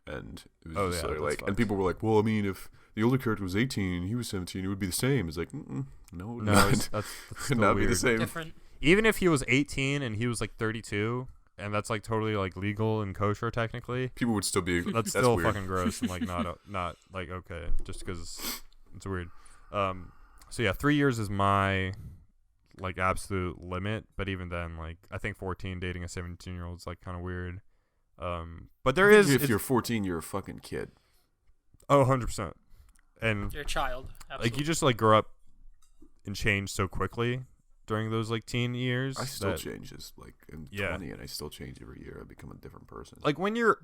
and it was Oh, just yeah, like, that's and fucked. people were like, well, I mean, if the older character was 18 and he was 17, it would be the same. It's like, no, No, not. that's Could still not be the weird. same. Different. Even if he was 18 and he was like 32, and that's like totally like legal and kosher technically, People would still be. that's still weird. fucking gross and like not like okay, just because it's weird. So yeah, 3 years is my like absolute limit, but even then, like I think 14 dating a 17-year-old is like kind of weird. But there is If you're 14, you're a fucking kid. 100%, and You're a child. Absolutely. like you just like grow up and change so quickly during those like teen years. I still that, change as like I'm Yeah. 20 and I still change every year. I become a different person. Like when you're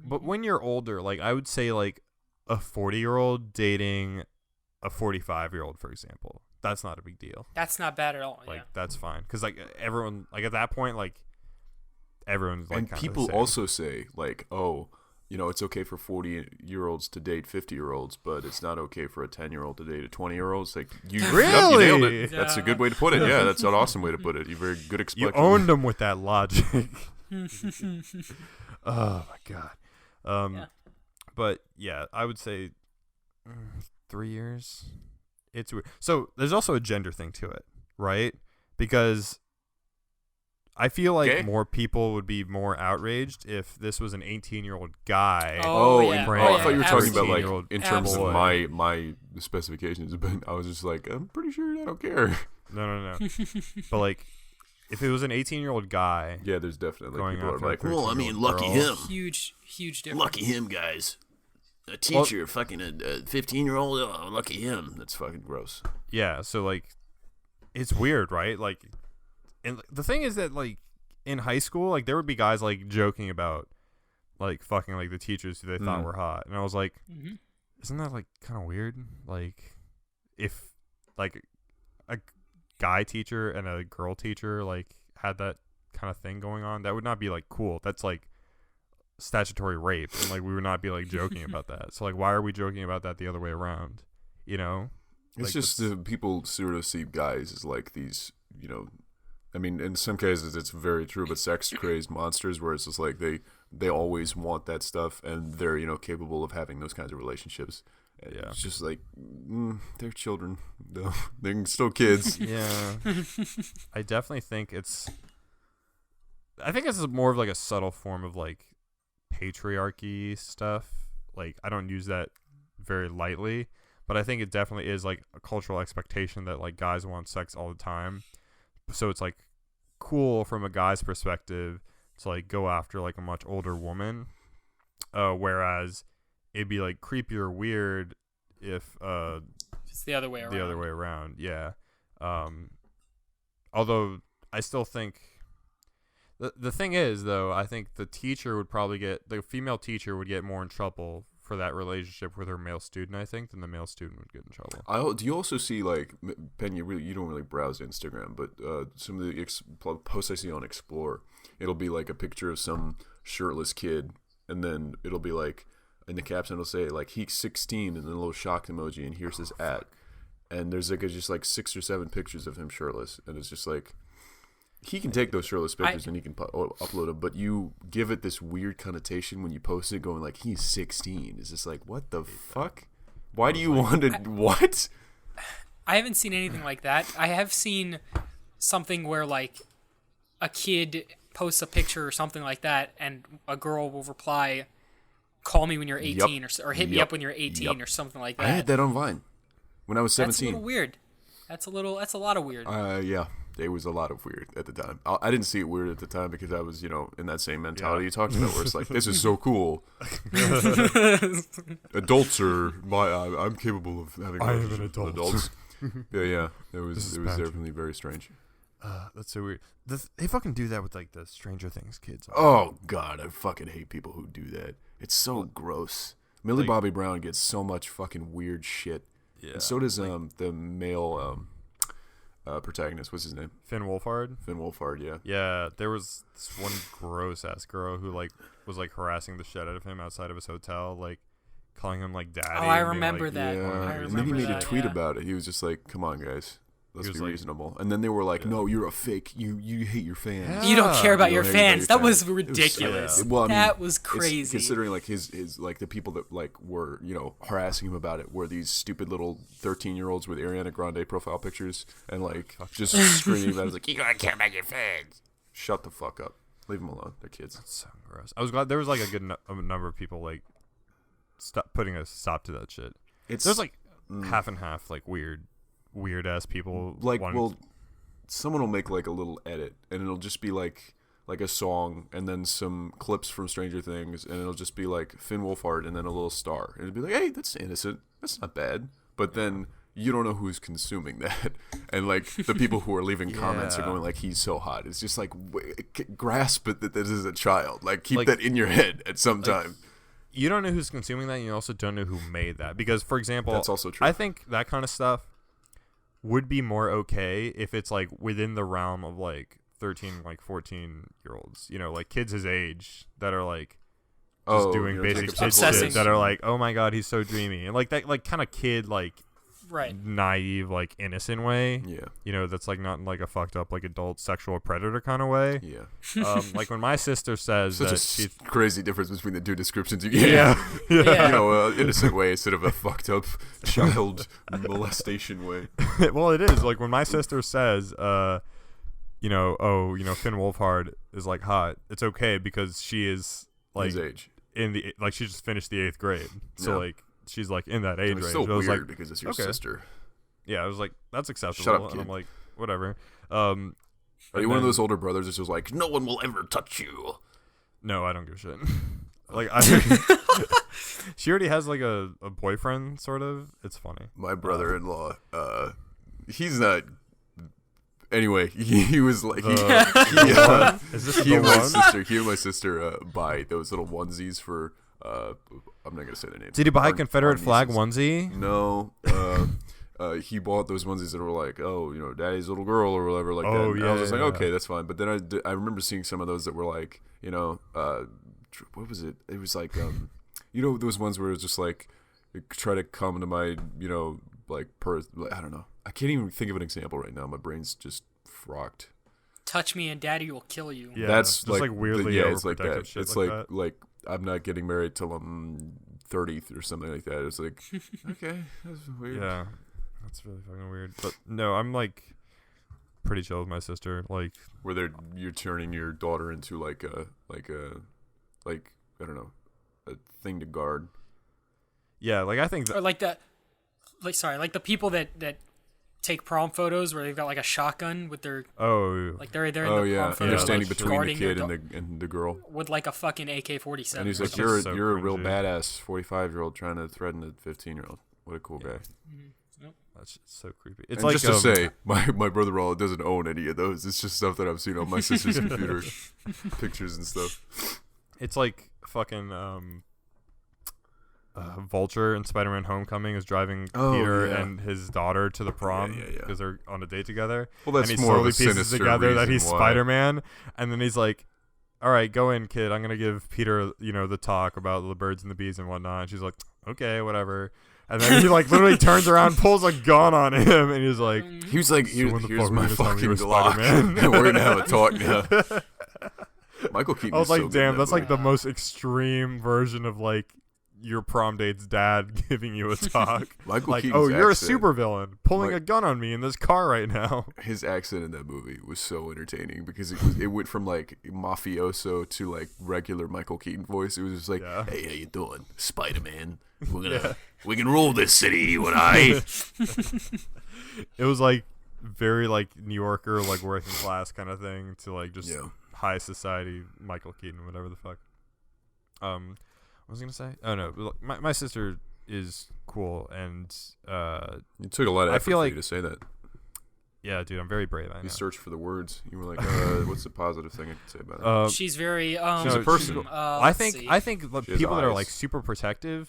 older, like I would say like a 40-year-old dating a 45-year-old, for example, that's not a big deal. That's not bad at all. Like Yeah. that's fine, because like everyone, like at that point, like everyone's like and kinda people the same. also say like, oh, you know, it's okay for 40-year-olds to date 50-year-olds, but it's not okay for a 10-year-old to date a 20-year-old. It's like, you Really? you nailed it. That's a Yeah. good way to put it. Yeah, that's an awesome way to put it. You're very good You explaining. owned them with that logic. Oh my god. Yeah. But yeah, I would say 3 years. It's weird. So there's also a gender thing to it, right? Because I feel like Okay. more people would be more outraged if this was an 18-year-old guy. Oh, Oh, yeah. oh, yeah, I thought you were talking about like absolutely. in terms of Absolutely. my specifications, but I was just like, I'm pretty sure I don't care. No. But like, if it was an 18-year-old guy, Yeah, there's definitely Going people are after a like, 13-year-old well, I mean, lucky girl. Huge difference. lucky him, guys. A teacher, fucking a 15-year-old, oh, lucky him. That's fucking gross. yeah. So like, it's weird, right? Like, and the thing is that like in high school, like there would be guys like joking about like fucking like the teachers who they thought were hot, and I was like, Mhm. isn't that like kind of weird? Like, if like a guy teacher and a girl teacher like had that kind of thing going on, that would not be like cool. That's like statutory rape, and like we would not be like joking about that. So like, why are we joking about that the other way around? You know, It's like, just people sort of see guys as like these, I mean, in some cases it's very true, but sex crazed monsters, where it's just like they always want that stuff, and they're capable of having those kinds of relationships. And Yeah. It's just like they're children, though. They're still kids. Yeah. I definitely think it's more of like a subtle form of like patriarchy stuff. Like, I don't use that very lightly, but I think it definitely is like a cultural expectation that like guys want sex all the time. So it's like cool from a guy's perspective to like go after like a much older woman, whereas it'd be like creepy or weird if It's the other way around. the other way around. Yeah. Although I still think the thing is, though, I think the female teacher would get more in trouble for that relationship with her male student, I think, than the male student would get in trouble. Do you also see, like, Ben, you don't really browse Instagram, but some of the posts I see on Explore, it'll be like a picture of some shirtless kid, and then it'll be like, in the caption it'll say like, he's 16, and then a little shocked emoji, and here's his at. And there's like just like 6 or 7 pictures of him shirtless, and it's just like, he can take those shirtless pictures and he can upload them, but you give it this weird connotation when you post it, going like, he's 16. It's just like, what the fuck? Why do you want to? What? I haven't seen anything like that. I have seen something where like a kid posts a picture or something like that, and a girl will reply, "Call me when you're 18," or "Hit me up when you're 18," or something like that. I had that on Vine when I was 17. That's a little weird. That's a lot of weird. Yeah. It was a lot of weird at the time. I didn't see it weird at the time because I was, in that same mentality you talked about, where it's like, this is so cool. Adults are I'm capable of having relationships with adults. Yeah. It was definitely very strange. That's so weird. They fucking do that with like the Stranger Things kids. Oh God, I fucking hate people who do that. It's so gross. Millie Bobby Brown gets so much fucking weird shit. Yeah. And so does the male protagonist. What's his name? Finn Wolfhard. Finn Wolfhard, yeah. Yeah, there was this one gross ass girl who like was like harassing the shit out of him outside of his hotel, like calling him like daddy. Oh, I remember like, that. Yeah. And then he made a tweet about it. He was just like, "Come on, guys, let's be reasonable." And then they were like, "No, you're a fake. You hate your fans. You don't care about You your don't care about fans." your That was fans." ridiculous. Well, I mean, that was crazy. Considering like his like the people that like were harassing him about it were these stupid little 13-year-olds with Ariana Grande profile pictures and like just screaming about it. It's like, "You don't care about your fans. Shut the fuck up. Leave them alone. They're kids." That's so gross. I was glad there was like a good number of people like putting a stop to that shit. There's like half and half, like weird ass people. Like, someone will make like a little edit and it'll just be like a song and then some clips from Stranger Things, and it'll just be like Finn Wolfhard and then a little star, and it'll be like, "Hey, that's innocent. That's not bad." But then you don't know who's consuming that, and like the people who are leaving comments are going like, "He's so hot." It's just like, grasp it that this is a child. Like, keep that in your head at some time. You don't know who's consuming that, and you also don't know who made that. Because, for example, that's also true. I think that kind of stuff would be more okay if it's like within the realm of like 13, like 14-year-olds, like kids his age that are like just doing basic kid shit, that are like, "Oh my God, he's so dreamy," and like that, like kind of kid, like naive, like innocent way. Yeah. That's like not in like a fucked up like adult sexual predator kind of way. Yeah. Like when my sister says such that she's crazy difference between the two descriptions you get. Innocent way instead of a fucked up child molestation way. Well, it is like when my sister says, Finn Wolfhard is like hot. It's okay because she is like his age she just finished the 8th grade, so like she's like in that age range. It's so I was weird like, because it's your sister. Yeah, I was like, that's acceptable. Shut up, kid. And I'm like, whatever. Are you one of those older brothers that's just like, "No one will ever touch you"? No, I don't give a shit. Like, she already has like a boyfriend, sort of. It's funny. My brother-in-law, he's not. Anyway, he was like, is this he and the my one? sister, he and my sister buy those little onesies for. I'm not gonna say their name. Did he buy a Confederate flag onesie? No. he bought those onesies that were like, oh, daddy's little girl or whatever like that. Oh, And I was just like, yeah. okay, that's fine. But then I remember seeing some of those that were like, what was it? It was like, those ones where it was just like, try to come to my, I don't know. I can't even think of an example right now. My brain's just frocked. Touch me and daddy will kill you. Yeah, That's just like weirdly it's like overprotective that. shit It's like like that. I'm not getting married till I'm 30 or something like that. It's like, okay, that's weird. Yeah, that's really fucking weird. But no, I'm like pretty chill with my sister. Like, Where you're turning your daughter into like I don't know, a thing to guard. yeah, like I think Or like the people that take prom photos where they've got like a shotgun with their like they're in the Oh prom yeah, photo, and they're that's standing true. between the guarding their kid and the girl. with like a fucking AK-47. And he's or like, something. you're so a real cringy. badass 45-year-old trying to threaten a 15-year-old. What a cool guy. that's so creepy. It's And like just to say, my brother-in-law doesn't own any of those. It's just stuff that I've seen on my sister's computer, pictures and stuff. it's like fucking Vulture in Spider-Man: Homecoming is driving Oh, Peter yeah. and his daughter to the prom yeah. because they're on a date together. Well, that's and he more of slowly a pieces sinister together that he's reason why. Spider-Man, and then he's like, "All right, go in, kid. I'm gonna give Peter, the talk about the birds and the bees and whatnot." And she's like, "Okay, whatever." And then he like literally turns around, pulls a gun on him, and he's like, He was like, So when the here's fuck my were you gonna tell me fucking you were Glock, Spider-Man? and we're gonna have a talk now. Michael Keaton. I was is like, so good damn, in that's that like the most extreme version of like your prom date's dad giving you a talk. Michael Like, Keaton's oh, you're a accent. supervillain pulling Like- a gun on me in this car right now. His accent in that movie was so entertaining because it went from like mafioso to like regular Michael Keaton voice. It was just like, Yeah. hey, how you doing, Spider-Man? We can rule this city, you and I. It was like very like New Yorker, like working class kind of thing to like just Yeah. high society Michael Keaton, whatever the fuck. What was I gonna say? Oh no, my sister is cool, and It took a lot of I effort feel for like- you to say that. yeah, dude, I'm very brave. I know. You searched for the words. You were like, what's the positive thing I can say about it? She's very She's a no, person. I think like, She has people that are eyes. like super protective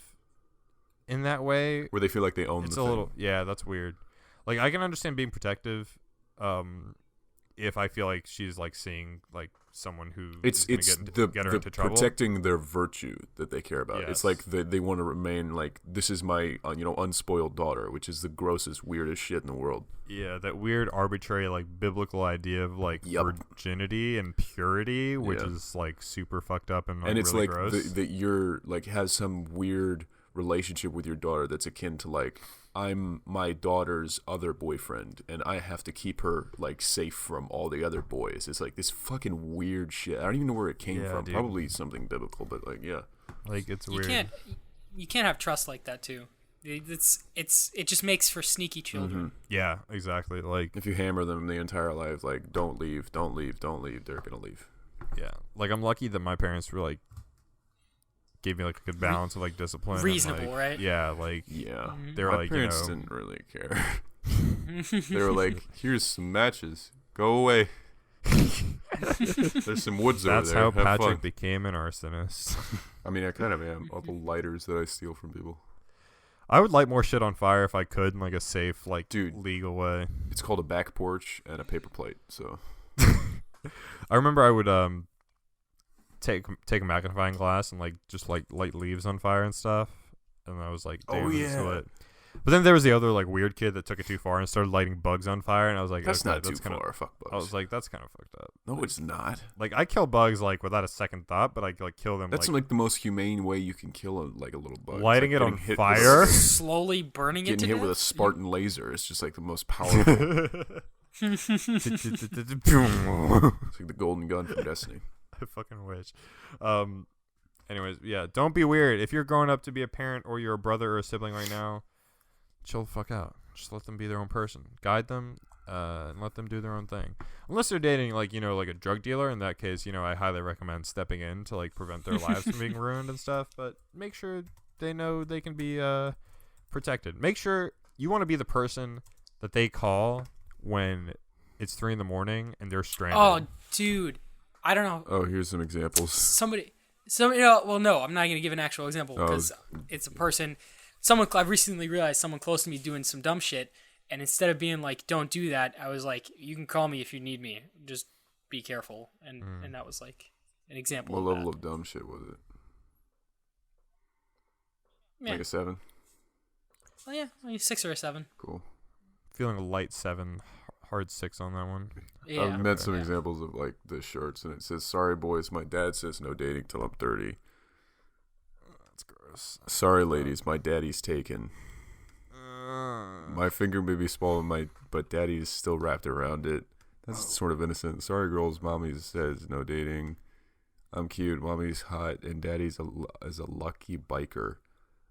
in that way, Where they feel like they own it's the a thing. little that's weird. Like I can understand being protective, if I feel like she's like seeing like someone who It's is gonna get her the into trouble. protecting their virtue that they care about. It's Yes. like they want to remain like, this is my unspoiled daughter, which is the grossest, weirdest shit in the world. Yeah, that weird arbitrary like biblical idea of like Yup. virginity and purity, which Yeah. is like super fucked up and like And it's really like gross. that you're like has some weird relationship with your daughter that's akin to like, I'm my daughter's other boyfriend and I have to keep her like safe from all the other boys. It's like this fucking weird shit. I don't even know where it came Yeah, from. dude. Probably something biblical, but like, yeah. Like it's you weird. can't have trust like that too. It just makes for sneaky children. Yeah, exactly. Like If you hammer them the entire life, like, don't leave, don't leave, don't leave, they're gonna leave. yeah, like I'm lucky that my parents were like gave me like a good balance of like discipline. and, Reasonable, like, right? Yeah, like Yeah. they were My like parents you know. didn't really care. They were like, here's some matches. Go away. There's some woods That's over there. how Have Patrick fun. became an arsonist. I mean, I kind of am. All the lighters that I steal from people. I would light more shit on fire if I could in like a safe, like Dude. legal way. It's called a back porch and a paper plate. So I remember I would take a magnifying glass and like just like light leaves on fire and stuff, and I was like, Oh, damn, this is yeah. lit. But then there was the other like weird kid that took it too far and started lighting bugs on fire, and I was like, that's okay, not too kinda, far. Fuck bugs. I was like, that's kind of fucked up. no, it's not. Like I kill bugs like without a second thought, but I like kill them That's like like the most humane way you can kill a little bug. It's lighting like it on getting hit fire. with Slowly burning it to getting hit death. with a Spartan laser. It's just like the most powerful. It's like the golden gun from Destiny. I fucking wish. Anyways, yeah, don't be weird. If you're growing up to be a parent or you're a brother or a sibling right now, chill the fuck out. Just let them be their own person. Guide them, and let them do their own thing. Unless they're dating like like a drug dealer. In that case, I highly recommend stepping in to like prevent their lives from being ruined and stuff. But make sure they know they can be protected. Make sure you want to be the person that they call when it's 3 a.m. and they're stranded. Oh, dude, I don't know. Oh, here's some examples. Somebody, well, no, I'm not going to give an actual example Oh. because it's a person. I've recently realized someone close to me doing some dumb shit, And instead of being like, don't do that, I was like, you can call me if you need me. Just be careful. And that was like an example What of level that. of dumb shit was it? Yeah. Like a 7? Well, yeah, like a 6 or a 7. Cool. Feeling a light 7, hard 6 on that one. Yeah. I've met some examples of like the shirts, and it says, "Sorry boys, my dad says no dating till I'm 30." That's gross. Sorry ladies, my daddy's taken. My finger may be small, but daddy's still wrapped around it. That's sort of innocent. Sorry girls, mommy says no dating. I'm cute, mommy's hot, and daddy's is a lucky biker.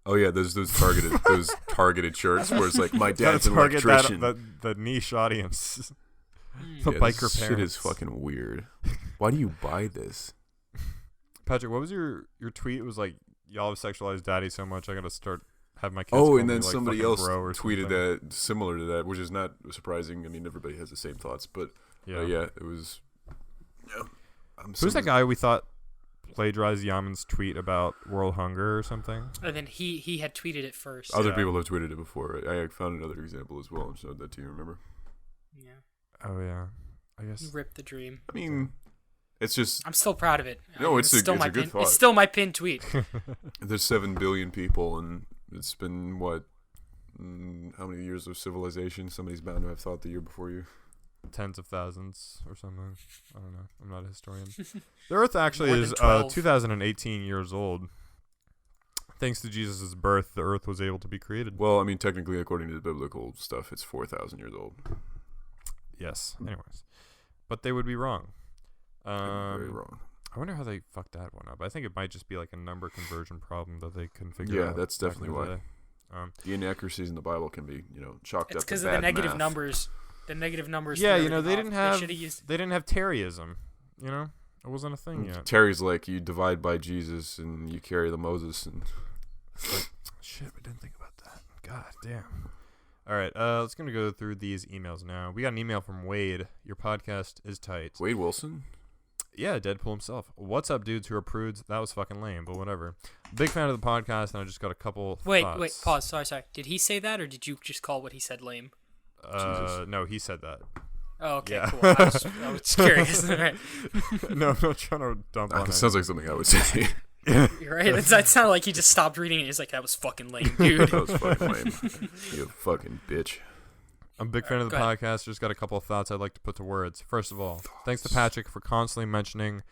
Oh yeah, those targeted shirts where it's like, my dad's an electrician. The niche audience. The biker this shit parents. is fucking weird. Why do you buy this? Patrick, what was your tweet? It was like, y'all have sexualized daddy so much, I gotta start have my kids. Oh, call and me, then like, somebody fucking else bro or tweeted something. that similar to that, which is not surprising. I mean, everybody has the same thoughts, but yeah, it was. Yeah, Who's that guy we thought plagiarized Yaman's tweet about world hunger or something? And then he had tweeted it first. Other people have tweeted it before. I found another example as well and showed that to you. Remember? Yeah. Oh yeah, I guess. Ripped the dream. I mean, it's just I'm still proud of it. No, it's still my good pin. thought. It's still my pinned tweet. there's 7 billion people, and it's been what? How many years of civilization? Somebody's bound to have thought the year before you. Tens of thousands or something. I don't know. I'm not a historian. The Earth actually More is than 12. 2018 years old. Thanks to Jesus' birth, the Earth was able to be created. Well, I mean, technically, according to the biblical stuff, it's 4,000 years old. Yes. Anyways, but they would be wrong. Very wrong. I wonder how they fucked that one up. I think it might just be like a number conversion problem that they couldn't figure out. Yeah, that's back in definitely the why. day. The inaccuracies in the Bible can be, chalked It's up to because of bad the negative math. numbers. The negative numbers. Yeah, threw they everything didn't off. have They should've used. they didn't have Terryism. It wasn't a thing yet. Terry's like, you divide by Jesus and you carry the Moses. And Shit, we didn't think about that. God damn. All right, let's gonna go through these emails now. We got an email from Wade. Your podcast is tight. Wade Wilson? Yeah, Deadpool himself. What's up, dudes who are prudes? That was fucking lame, but whatever. Big fan of the podcast, and I just got a couple thoughts. Wait, pause. Sorry. Did he say that, or did you just call what he said lame? No, he said that. Oh, okay, Yeah. cool. I was curious. Right. No, I'm not trying to dump on That it. sounds like something I would say. You're right. That sounded like he just stopped reading it. He's like, that was fucking lame, dude. That was fucking lame. You fucking bitch. I'm a big fan of the Go ahead. podcast. Just got a couple of thoughts I'd like to put to words. First of all, thanks to Patrick for constantly mentioning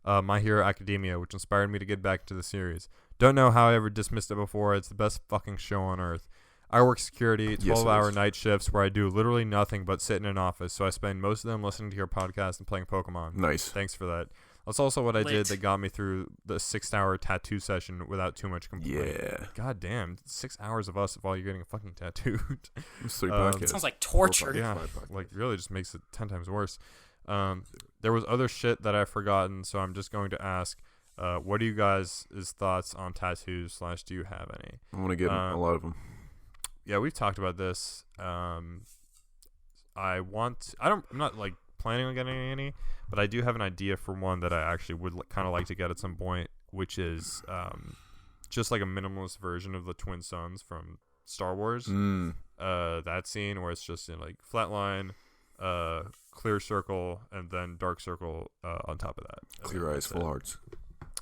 My Hero Academia, which inspired me to get back to the series. Don't know how I ever dismissed it before. It's the best fucking show on earth. I work security, 12-hour night shifts where I do literally nothing but sit in an office, so I spend most of them listening to your podcast and playing Pokemon. Nice. Thanks for that. That's also what I did Lit. that got me through the 6-hour tattoo session without too much complaint. Yeah. God damn, 6 hours of us while you're getting fucking tattooed. It's 3 Um, podcasts. Sounds like torture. Yeah, 5 podcasts. like really just makes it 10 times worse. There was other shit that I've forgotten, so I'm just going to ask, what are you guys' thoughts on tattoos / do you have any? I want to get a lot of them. Yeah, we've talked about this. I'm not like planning on getting any, but I do have an idea for one that I actually would kind of like to get at some point, which is just like a minimalist version of the twin suns from Star Wars. That scene where it's just in like flat line, clear circle, and then dark circle on top of that. Clear eyes, full hearts.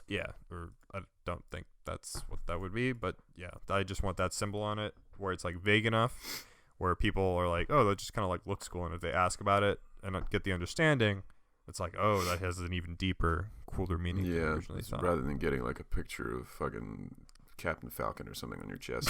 Yeah, or I don't think that's what that would be, but yeah, I just want that symbol on it where it's like vague enough where people are like, oh, that just kind of like looks cool, and if they ask about it and get the understanding, it's like, oh, that has an even deeper, cooler meaning than I Yeah, originally thought. rather than getting like a picture of fucking Captain Falcon or something on your chest.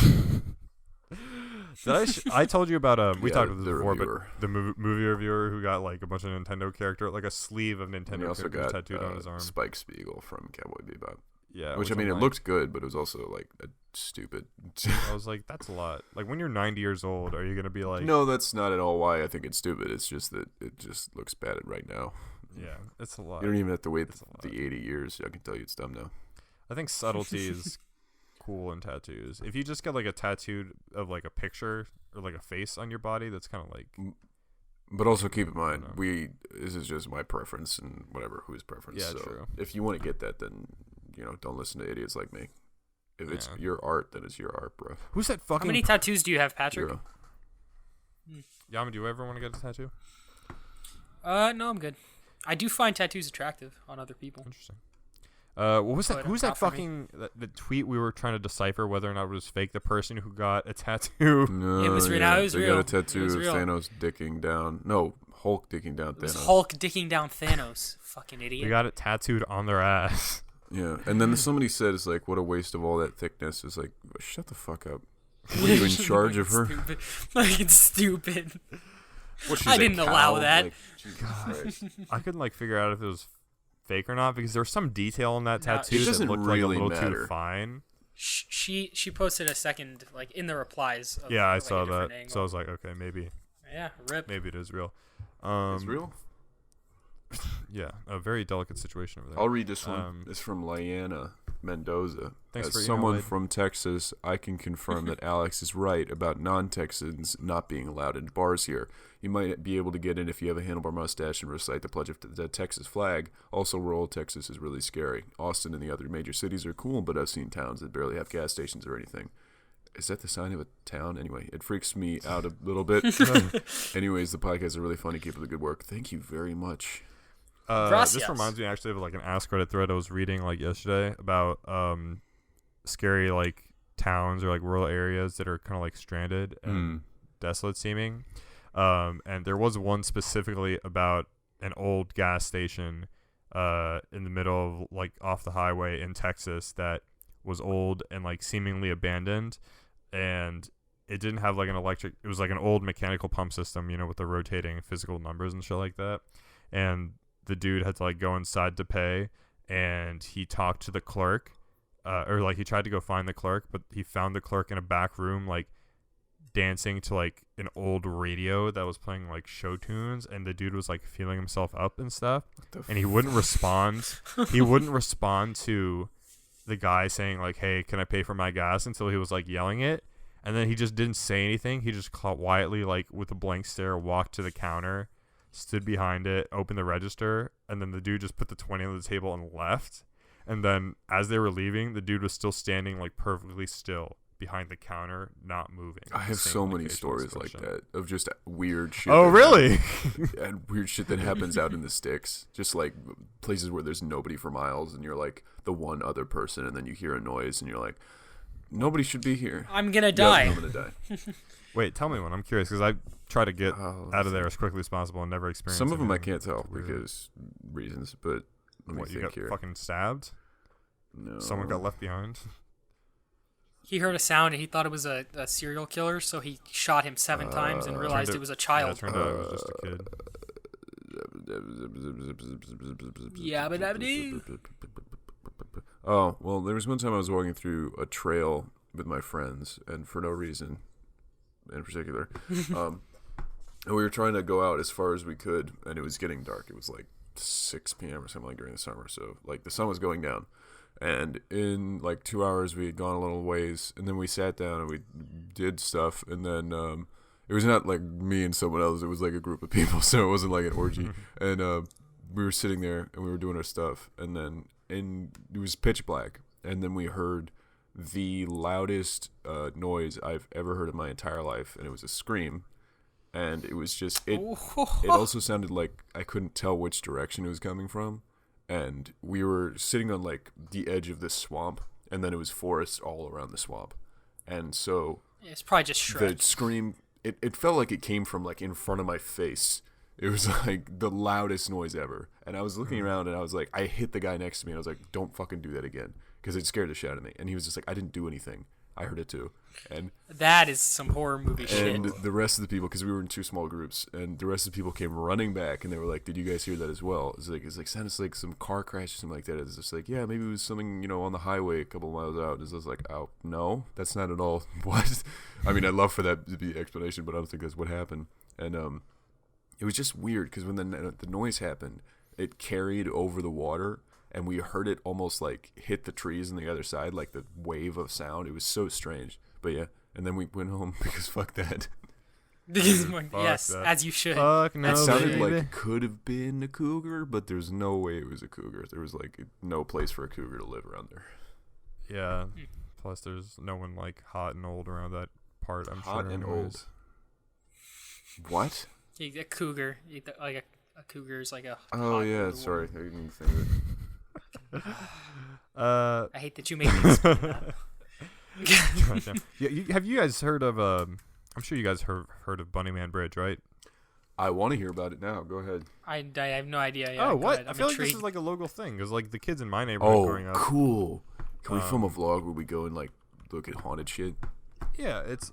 I told you about we Yeah, talked about this the before, reviewer. but the movie reviewer who got like a bunch of Nintendo character, like a sleeve of And he Nintendo also characters got tattooed on his arm. Spike Spiegel from Cowboy Bebop. Yeah, Which I mean, I'm it like- looked good, but it was also like a stupid. I was like, that's a lot. Like when you're 90 years old, are you gonna be like, No, that's not at all why I think it's stupid. It's just that it just looks bad right now. yeah, it's a lot. You don't even have to wait It's a lot. the 80 years. I can tell you it's dumb now. I think subtlety is cool in tattoos. If you just get like a tattoo of like a picture or like a face on your body, that's kind of like But also keep in mind, know. this is just my preference and whatever whose preference. Yeah, so true. If you want to get that, then don't listen to idiots like me. If it's Yeah. your art, then it's your art, bro. who's that How fucking many tattoos do you have, Patrick? 0. Yama, do you ever want to get a tattoo? No, I'm good. I do find tattoos attractive on other people. Interesting. What was that? But Who's not that for me. fucking the tweet we were trying to decipher whether or not it was fake? The person who got a tattoo. No, It was real. No, it was they real. got a tattoo It was of real. Thanos dicking down. No, Hulk dicking down It was Thanos. Hulk dicking down Thanos. Fucking idiot. They got it tattooed on their ass. Yeah, and then somebody said, "It's like what a waste of all that thickness." It's like, shut the fuck up. Were you in charge of her? Stupid. Fucking stupid. What, she's I a didn't cow? allow that. Like, Jesus Christ. I couldn't figure out if it was fake or not because there was some detail in that No, tattoo it that doesn't looked really like a little matter. too fine. She posted a second, like, in the replies. Of, Yeah, I like, saw a different that. angle. So I was like, okay, maybe Yeah, rip. it is real. It's real. Yeah, a very delicate situation over there. I'll read this one. It's from Liana Mendoza. Thanks As for someone emailing. from Texas, I can confirm that Alex is right about non-Texans not being allowed in bars here. You might be able to get in if you have a handlebar mustache and recite the pledge of the Texas flag. Also, rural Texas is really scary. Austin and the other major cities are cool, but I've seen towns that barely have gas stations or anything. Is that the sign of a town? Anyway, it freaks me out a little bit. Anyways, the podcast are really funny. Keep up the good work. Thank you very much. Gracias. This reminds me actually of like an Ask Reddit thread I was reading like yesterday about scary like towns or like rural areas that are kind of like stranded and desolate seeming. And there was one specifically about an old gas station in the middle of like off the highway in Texas that was old and like seemingly abandoned, and it didn't have like an electric. It was like an old mechanical pump system, you know, with the rotating physical numbers and shit like that. And the dude had to like go inside to pay, and he talked to the clerk, or like he tried to go find the clerk, but he found the clerk in a back room, like dancing to like an old radio that was playing like show tunes, and the dude was like feeling himself up and stuff, and he wouldn't respond. He wouldn't respond to the guy saying like, "Hey, can I pay for my gas?" until he was like yelling it, and then he just didn't say anything. He just quietly, like with a blank stare, walked to the counter, stood behind it, opened the register, and then the dude just put the 20 on the table and left. And then as they were leaving, the dude was still standing like perfectly still behind the counter, not moving. I have Same so many facial stories like expression. that of just weird shit. Oh, that really? and weird shit that happens out in the sticks, just like places where there's nobody for miles, and you're like the one other person, and then you hear a noise, and you're like, nobody should be here. I'm gonna Yeah, die. I'm gonna die. Wait, tell me one. I'm curious because I try to get Oh, out of there as quickly as possible and never experience. Some of them I anything can't tell weird. because reasons, but let me What, you think got here. fucking stabbed? No. Someone got left behind? He heard a sound and he thought it was a serial killer, so he shot him 7 times and realized Turned it was a Yeah, it child. turned out it was just a kid. Yabba-dabba-doo. Oh, well, there was one time I was walking through a trail with my friends, and for no reason in particular. And we were trying to go out as far as we could, and it was getting dark. It was like 6 p.m. or something like during the summer, so like the sun was going down. And in like 2 hours, we had gone a little ways, and then we sat down and we did stuff, and then it was not like me and someone else. It was like a group of people, so it wasn't like an orgy. And we were sitting there, and we were doing our stuff, and then it was pitch black, and then we heard the loudest noise I've ever heard in my entire life, and it was a scream. And it was just, it also sounded like I couldn't tell which direction it was coming from. And we were sitting on like the edge of this swamp, and then it was forest all around the swamp. And so It's probably just Shrek. the scream, it felt like it came from like in front of my face. It was like the loudest noise ever. And I was looking around, and I was like, I hit the guy next to me, and I was like, don't fucking do that again. Because it scared the shit out of me. And he was just like, I didn't do anything. I heard it too. And That is some horror movie shit. and the rest of the people, because we were in 2 small groups, and the rest of the people came running back, and they were like, "Did you guys hear that as well?" It's like sounds like some car crash or something like that. It's just like, yeah, maybe it was something, on the highway a couple miles out. It's just like, oh no, that's not at all what. I mean, I'd love for that to be the explanation, but I don't think that's what happened. And it was just weird because when the noise happened, it carried over the water. And we heard it almost like hit the trees on the other side, like the wave of sound. It was so strange. But yeah, and then we went home because fuck that. Yes, that. as you should. Fuck no, It sounded baby. like it could have been a cougar, but there's no way it was a cougar. There was like no place for a cougar to live around there. Yeah. Plus, there's no one like hot and old around that part. I'm Hot sure. and anyways. old. What? A cougar, like a cougar is like a. Oh hot yeah, older sorry. woman. I didn't even think of it. I hate that you made me explain that. Have you guys heard of? I'm sure you guys heard of Bunnyman Bridge, right? I want to hear about it now. Go ahead. I have no idea. Yeah, Oh, go what? ahead. I I'm feel like intrigued. this is like a local thing because like the kids in my neighborhood Oh, growing up. cool. Can we film a vlog where we go and like look at haunted shit? Yeah, it's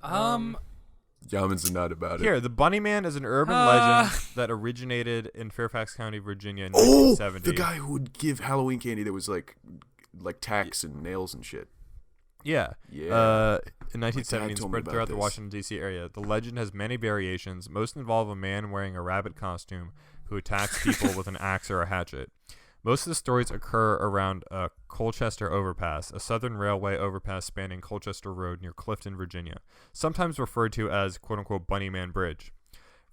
Yaman's not about it. here. The Bunnyman is an urban legend that originated in Fairfax County, Virginia, in Oh, 1970. the guy who would give Halloween candy that was like tacks and nails and shit. Yeah. Yeah. In 1970, and told me spread about throughout the this. Washington, D.C. area. The legend has many variations. Most involve a man wearing a rabbit costume who attacks people with an axe or a hatchet. Most of the stories occur around Colchester Overpass, a southern railway overpass spanning Colchester Road near Clifton, Virginia, sometimes referred to as quote-unquote Bunnyman Bridge.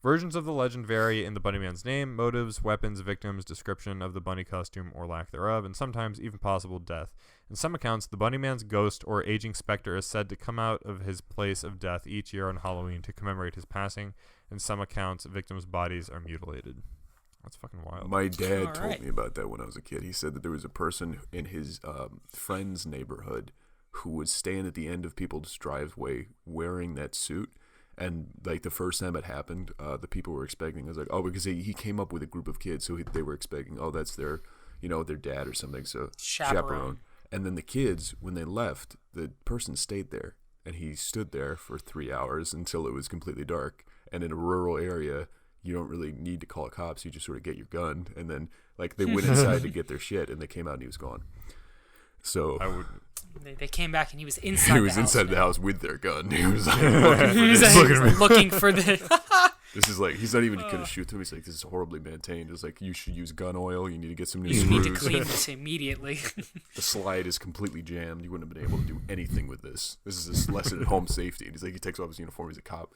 Versions of the legend vary in the Bunnyman's name, motives, weapons, victims, description of the bunny costume or lack thereof, and sometimes even possible death. In some accounts, the Bunnyman's ghost or aging specter is said to come out of his place of death each year on Halloween to commemorate his passing. In some accounts, victims' bodies are mutilated. That's fucking wild. My dad All told right. me about that when I was a kid. He said that there was a person in his friend's neighborhood who would stand at the end of people's driveway wearing that suit. And like the first time it happened, the people were expecting. I was like, oh, because he came up with a group of kids, so they were expecting, oh, that's their, their dad or something. So Chaperone. And then the kids, when they left, the person stayed there, and he stood there for 3 hours until it was completely dark. And in a rural area, you don't really need to call cops. You just sort of get your gun, and then like they went inside to get their shit, and they came out and he was gone. So I would. They came back and he was inside. he was the house, inside the man. house with their gun. He was like looking for He was this. like, looking for the. This is like he's not even gonna shoot them. He's like, this is horribly maintained. It's like you should use gun oil. You need to get some new You need to screws. clean this immediately. The slide is completely jammed. You wouldn't have been able to do anything with this. This is a lesson in home safety. And he's like, he takes off his uniform. He's a cop.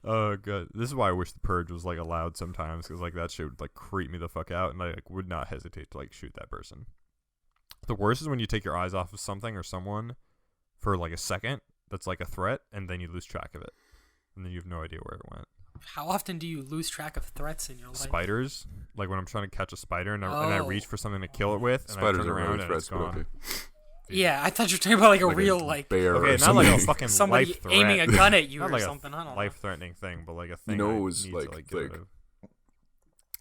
Oh god, this is why I wish the purge was like allowed sometimes, because like that shit would like creep me the fuck out, and I like would not hesitate to like shoot that person. The worst is when you take your eyes off of something or someone for like a second that's like a threat, and then you lose track of it, and then you have no idea where it went. How often do you lose track of threats in your life? Spiders, like when I'm trying to catch a spider and I reach for something to kill it with, and Spiders I turn are around really and it's threats, but gone. okay. Yeah, I thought you were talking about like a Like real a like bear or Okay, not something. like a fucking somebody life threat. aiming a gun at you Not or like something. I a don't know. life-threatening thing, but like a thing. know, I it was need like- to, get rid of.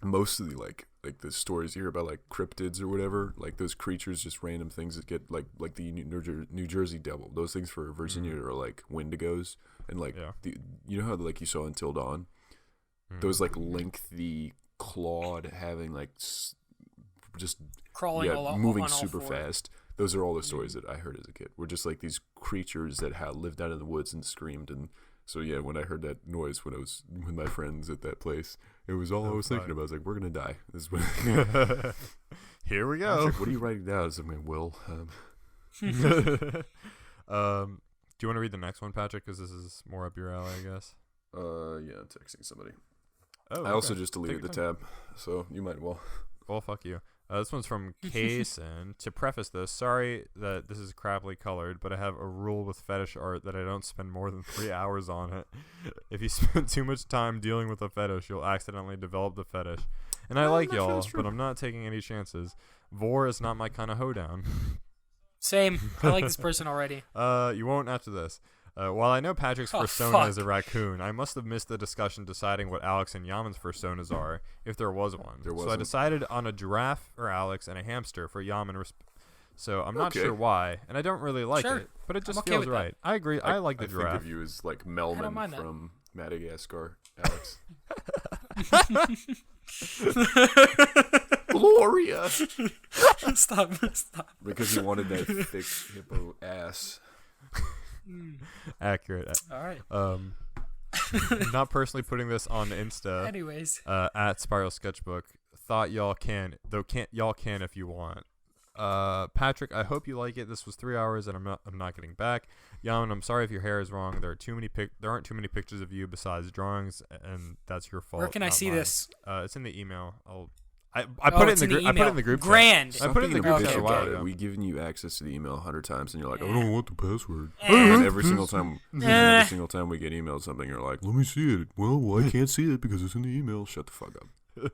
Most of the like the stories you hear about like cryptids or whatever, like those creatures, just random things that get like the New Jersey devil. Those things for Virginia are like wendigos, and like Yeah. you know how like you saw Until Dawn, those like lengthy clawed having like just Crawling all moving on all super four. fast. Those are all the stories that I heard as a kid. Were just like these creatures that lived out in the woods and screamed. And so yeah, when I heard that noise when I was with my friends at that place, it was all I was thinking about. I was like, we're gonna die. This is what Here we I was go. like, what are you writing down? I was like, Will. Do you want to read the next one, Patrick? Because this is more up your alley, I guess. Yeah, I'm texting somebody. Oh, I also okay. just deleted the Take your tab, so you might well. Well, fuck you. This one's from Kason. To preface this, sorry that this is crappily colored, but I have a rule with fetish art that I don't spend more than 3 hours on it. If you spend too much time dealing with a fetish, you'll accidentally develop the fetish. And I like I'm not sure y'all, that's true. but I'm not taking any chances. Vor is not my kind of hoedown. Same. I like this person already. You won't after this. While I know Patrick's Oh, persona fuck. is a raccoon, I must have missed the discussion deciding what Alex and Yaman's personas are, if there was one. There So I wasn't. decided on a giraffe for Alex and a hamster for Yaman. So I'm not Okay. sure why, and I don't really like Sure. it, but it just okay feels with that. right. I agree. I like the I giraffe. think of you as like I don't Melman mind that. from Madagascar, Alex. Gloria, Stop. because you wanted that thick hippo ass. Accurate. All right. Not personally putting this on Insta. Anyways. At Spiral Sketchbook. Thought y'all can, though y'all can if you want. Patrick, I hope you like it. This was 3 hours and I'm not getting back. Yaman, I'm sorry if your hair is wrong. There aren't too many pictures of you besides drawings, and that's your fault. Where can I not see mine. this? It's in the email. I put it in the email. I put it in the group. Grand. Chat. I put it in the Stop group being a chat a bitch while about it. ago. We've given you access to the email 100 times, and you're like, I Eh. don't want the password. Eh. And every single time we get emailed something, you're like, let me see it. Well, I can't see it because it's in the email. Shut the fuck up.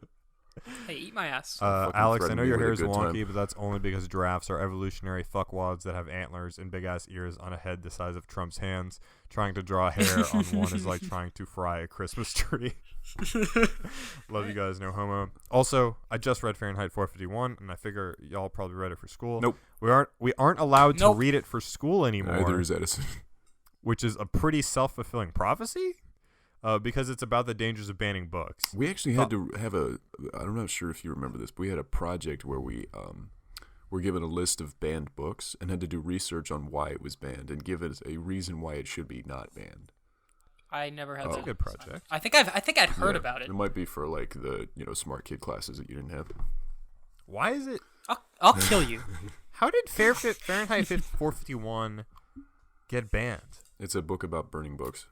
Hey, eat my ass. Fucking Alex, I threaten know me your with a hair is good wonky, time. but that's only because giraffes are evolutionary fuckwads that have antlers and big ass ears on a head the size of Trump's hands. Trying to draw hair on one is like trying to fry a Christmas tree. Love you guys, no homo. Also, I just read Fahrenheit 451, and I figure y'all probably read it for school. Nope. We aren't allowed Nope. to read it for school anymore. Neither is Edison. Which is a pretty self-fulfilling prophecy, because it's about the dangers of banning books. We actually had to have I'm not sure if you remember this, but we had a project where we were given a list of banned books and had to do research on why it was banned and give it a reason why it should be not banned. I never had That's that. a good project. I think I'd heard about it. It might be for like the smart kid classes that you didn't have. Why is it? I'll kill you. How did Fahrenheit 451 get banned? It's a book about burning books,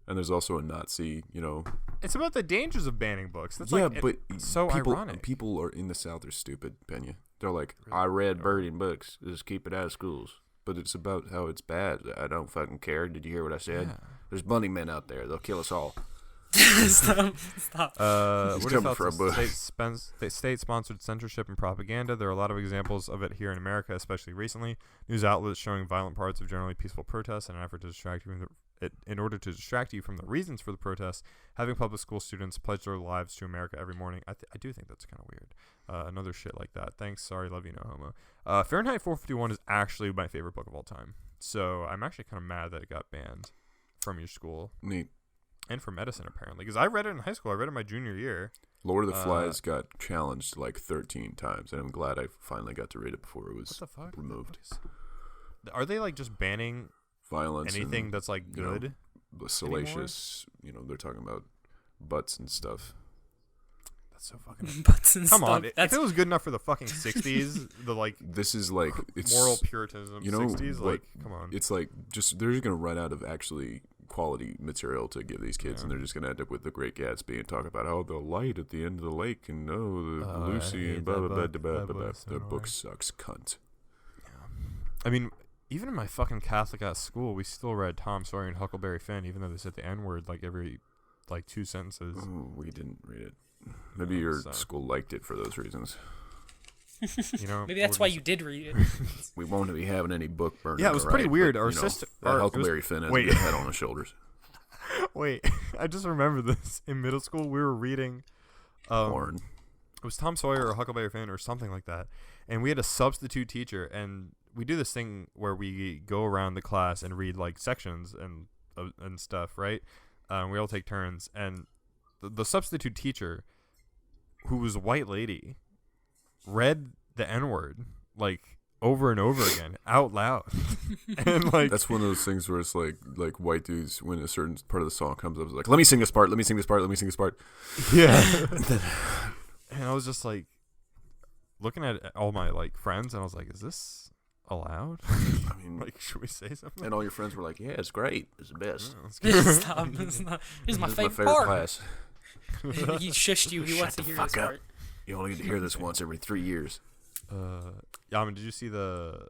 and there's also a Nazi. It's about the dangers of banning books. That's Yeah, like but so people, ironic. People are in the South are stupid, Pena. They're like, I read burning books. Just keep it out of schools. But it's about how it's bad. I don't fucking care. Did you hear what I said? Yeah. There's bunny men out there. They'll kill us all. Stop. What are your coming thoughts for a on bush. state-sponsored censorship and propaganda? There are a lot of examples of it here in America, especially recently. News outlets showing violent parts of generally peaceful protests in an effort to distract you in order to distract you from the reasons for the protests. Having public school students pledge their lives to America every morning. I do think that's kind of weird. Another shit like that. Thanks. Sorry. Love you. No homo. Fahrenheit 451 is actually my favorite book of all time. So I'm actually kind of mad that it got banned from your school. Neat. And from Edison, apparently. Because I read it in high school. I read it my junior year. Lord of the Flies got challenged like 13 times, and I'm glad I finally got to read it before it was What the fuck? removed. Are they like just banning Violence. anything and, that's like you know, good? salacious. They're talking about butts and stuff. That's so fucking. Butts and Come stuff. on, if That's it was good enough for the fucking 60s, the like This is like it's moral puritanism you know 60s, what- like come on. It's like just they're just gonna run out of actually quality material to give these kids, Yeah. and they're just gonna end up with the Great Gatsby and talk about the light at the end of the lake and the I Lucy hate and blah blah that blah book. blah That blah. book's so The book annoying. sucks, cunt. I mean, even in my fucking Catholic ass school, we still read Tom Sawyer and Huckleberry Finn, even though they said the N word like every 2 sentences. Oh, we didn't read it. Maybe Yeah, your so- school liked it for those reasons. You know, maybe that's we're why just- you did read it. We won't be having any book burning. Yeah, it was pretty alright, weird. but, Our you know, sister- that it was- Huckleberry Finn has wait. a good head on his shoulders. Wait, I just remember this. In middle school, we were reading. Porn. It was Tom Sawyer or Huckleberry Finn or something like that, and we had a substitute teacher, and we do this thing where we go around the class and read like sections and stuff, right? We all take turns, and the substitute teacher, who was a white lady, read the N-word like over and over again out loud, and like That's one of those things where it's like white dudes when a certain part of the song comes up, it's like, let me sing this part, let me sing this part, let me sing this part. yeah. And I was just like looking at all my like friends, and I was like, "Is this allowed? I mean, Like, should we say something?" and all your friends were like, yeah, it's great, it's the best. Yeah, let's go. Stop. It's not, this is my This favorite part. class. He shushed you. He wants to the hear fuck this up. part. You only get to hear this once every 3 years. Yaman, did you see the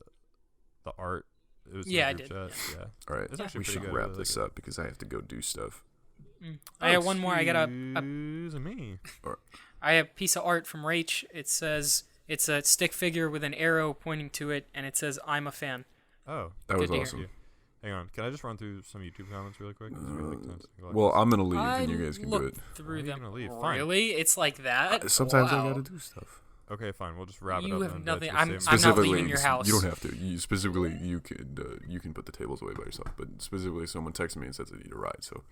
art? It was in Yeah, the I group did. Chat? Yeah. All right, It's actually we pretty should good. wrap I really this like up because I have to go do stuff. I got one more. I got a Excuse me. I have a piece of art from Rach. It says it's a stick figure with an arrow pointing to it, and it says "I'm a fan." Oh, That was Good to hear. awesome. hang on. Can I just run through some YouTube comments really quick? 'Cause we have, like, tons to go. Well, I'm gonna leave, I and you guys can do it. looked through Why are you them. gonna leave? Fine. Really? It's like that? Sometimes Wow. I gotta do stuff. Okay, fine. We'll just wrap it You up. have then. nothing- That's I'm the not same- Specifically, leaving your house. you don't have to. Specifically, you can put the tables away by yourself. But specifically, someone texted me and said they need a ride, so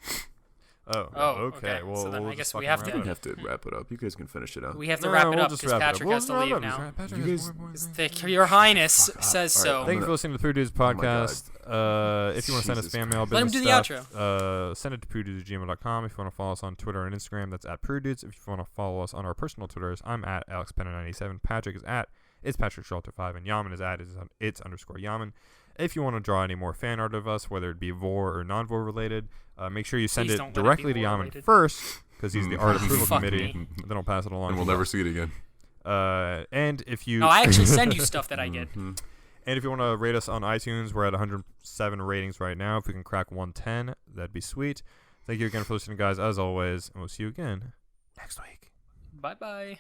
Oh, Oh, okay. okay. Well, So then we'll I guess just we fucking have wrap to- it we up. have to wrap it up. You guys can finish it out. We have to No, wrap no, it we'll up just because wrap it up. Patrick We'll has just to wrap it leave up. Just now. wrap- Patrick You has guys- more important Your Highness Fuck up. says All so. right, Thank you for listening to the Prude Dudes my God. podcast. If you want to send us Jesus fan mail, Let him business do the stuff, send it to prudedudes@gmail.com. If you want to follow us on Twitter and Instagram, that's at PrudeDudes. If you want to follow us on our personal Twitters, I'm at AlexPenna97. Patrick is at It's Patrick Shelter 5, and Yaman is at It's_Yaman. If you want to draw any more fan art of us, whether it be vor or non-vor related, make sure you send Please it don't let it be directly to vor Yaman related. first, because he's the art approval Fuck committee. me. Then I'll pass it along. And we'll never see it again. And if you No, I actually send you stuff that I get. and if you want to rate us on iTunes, we're at 107 ratings right now. If we can crack 110, that'd be sweet. Thank you again for listening, guys, as always, and we'll see you again next week. Bye-bye.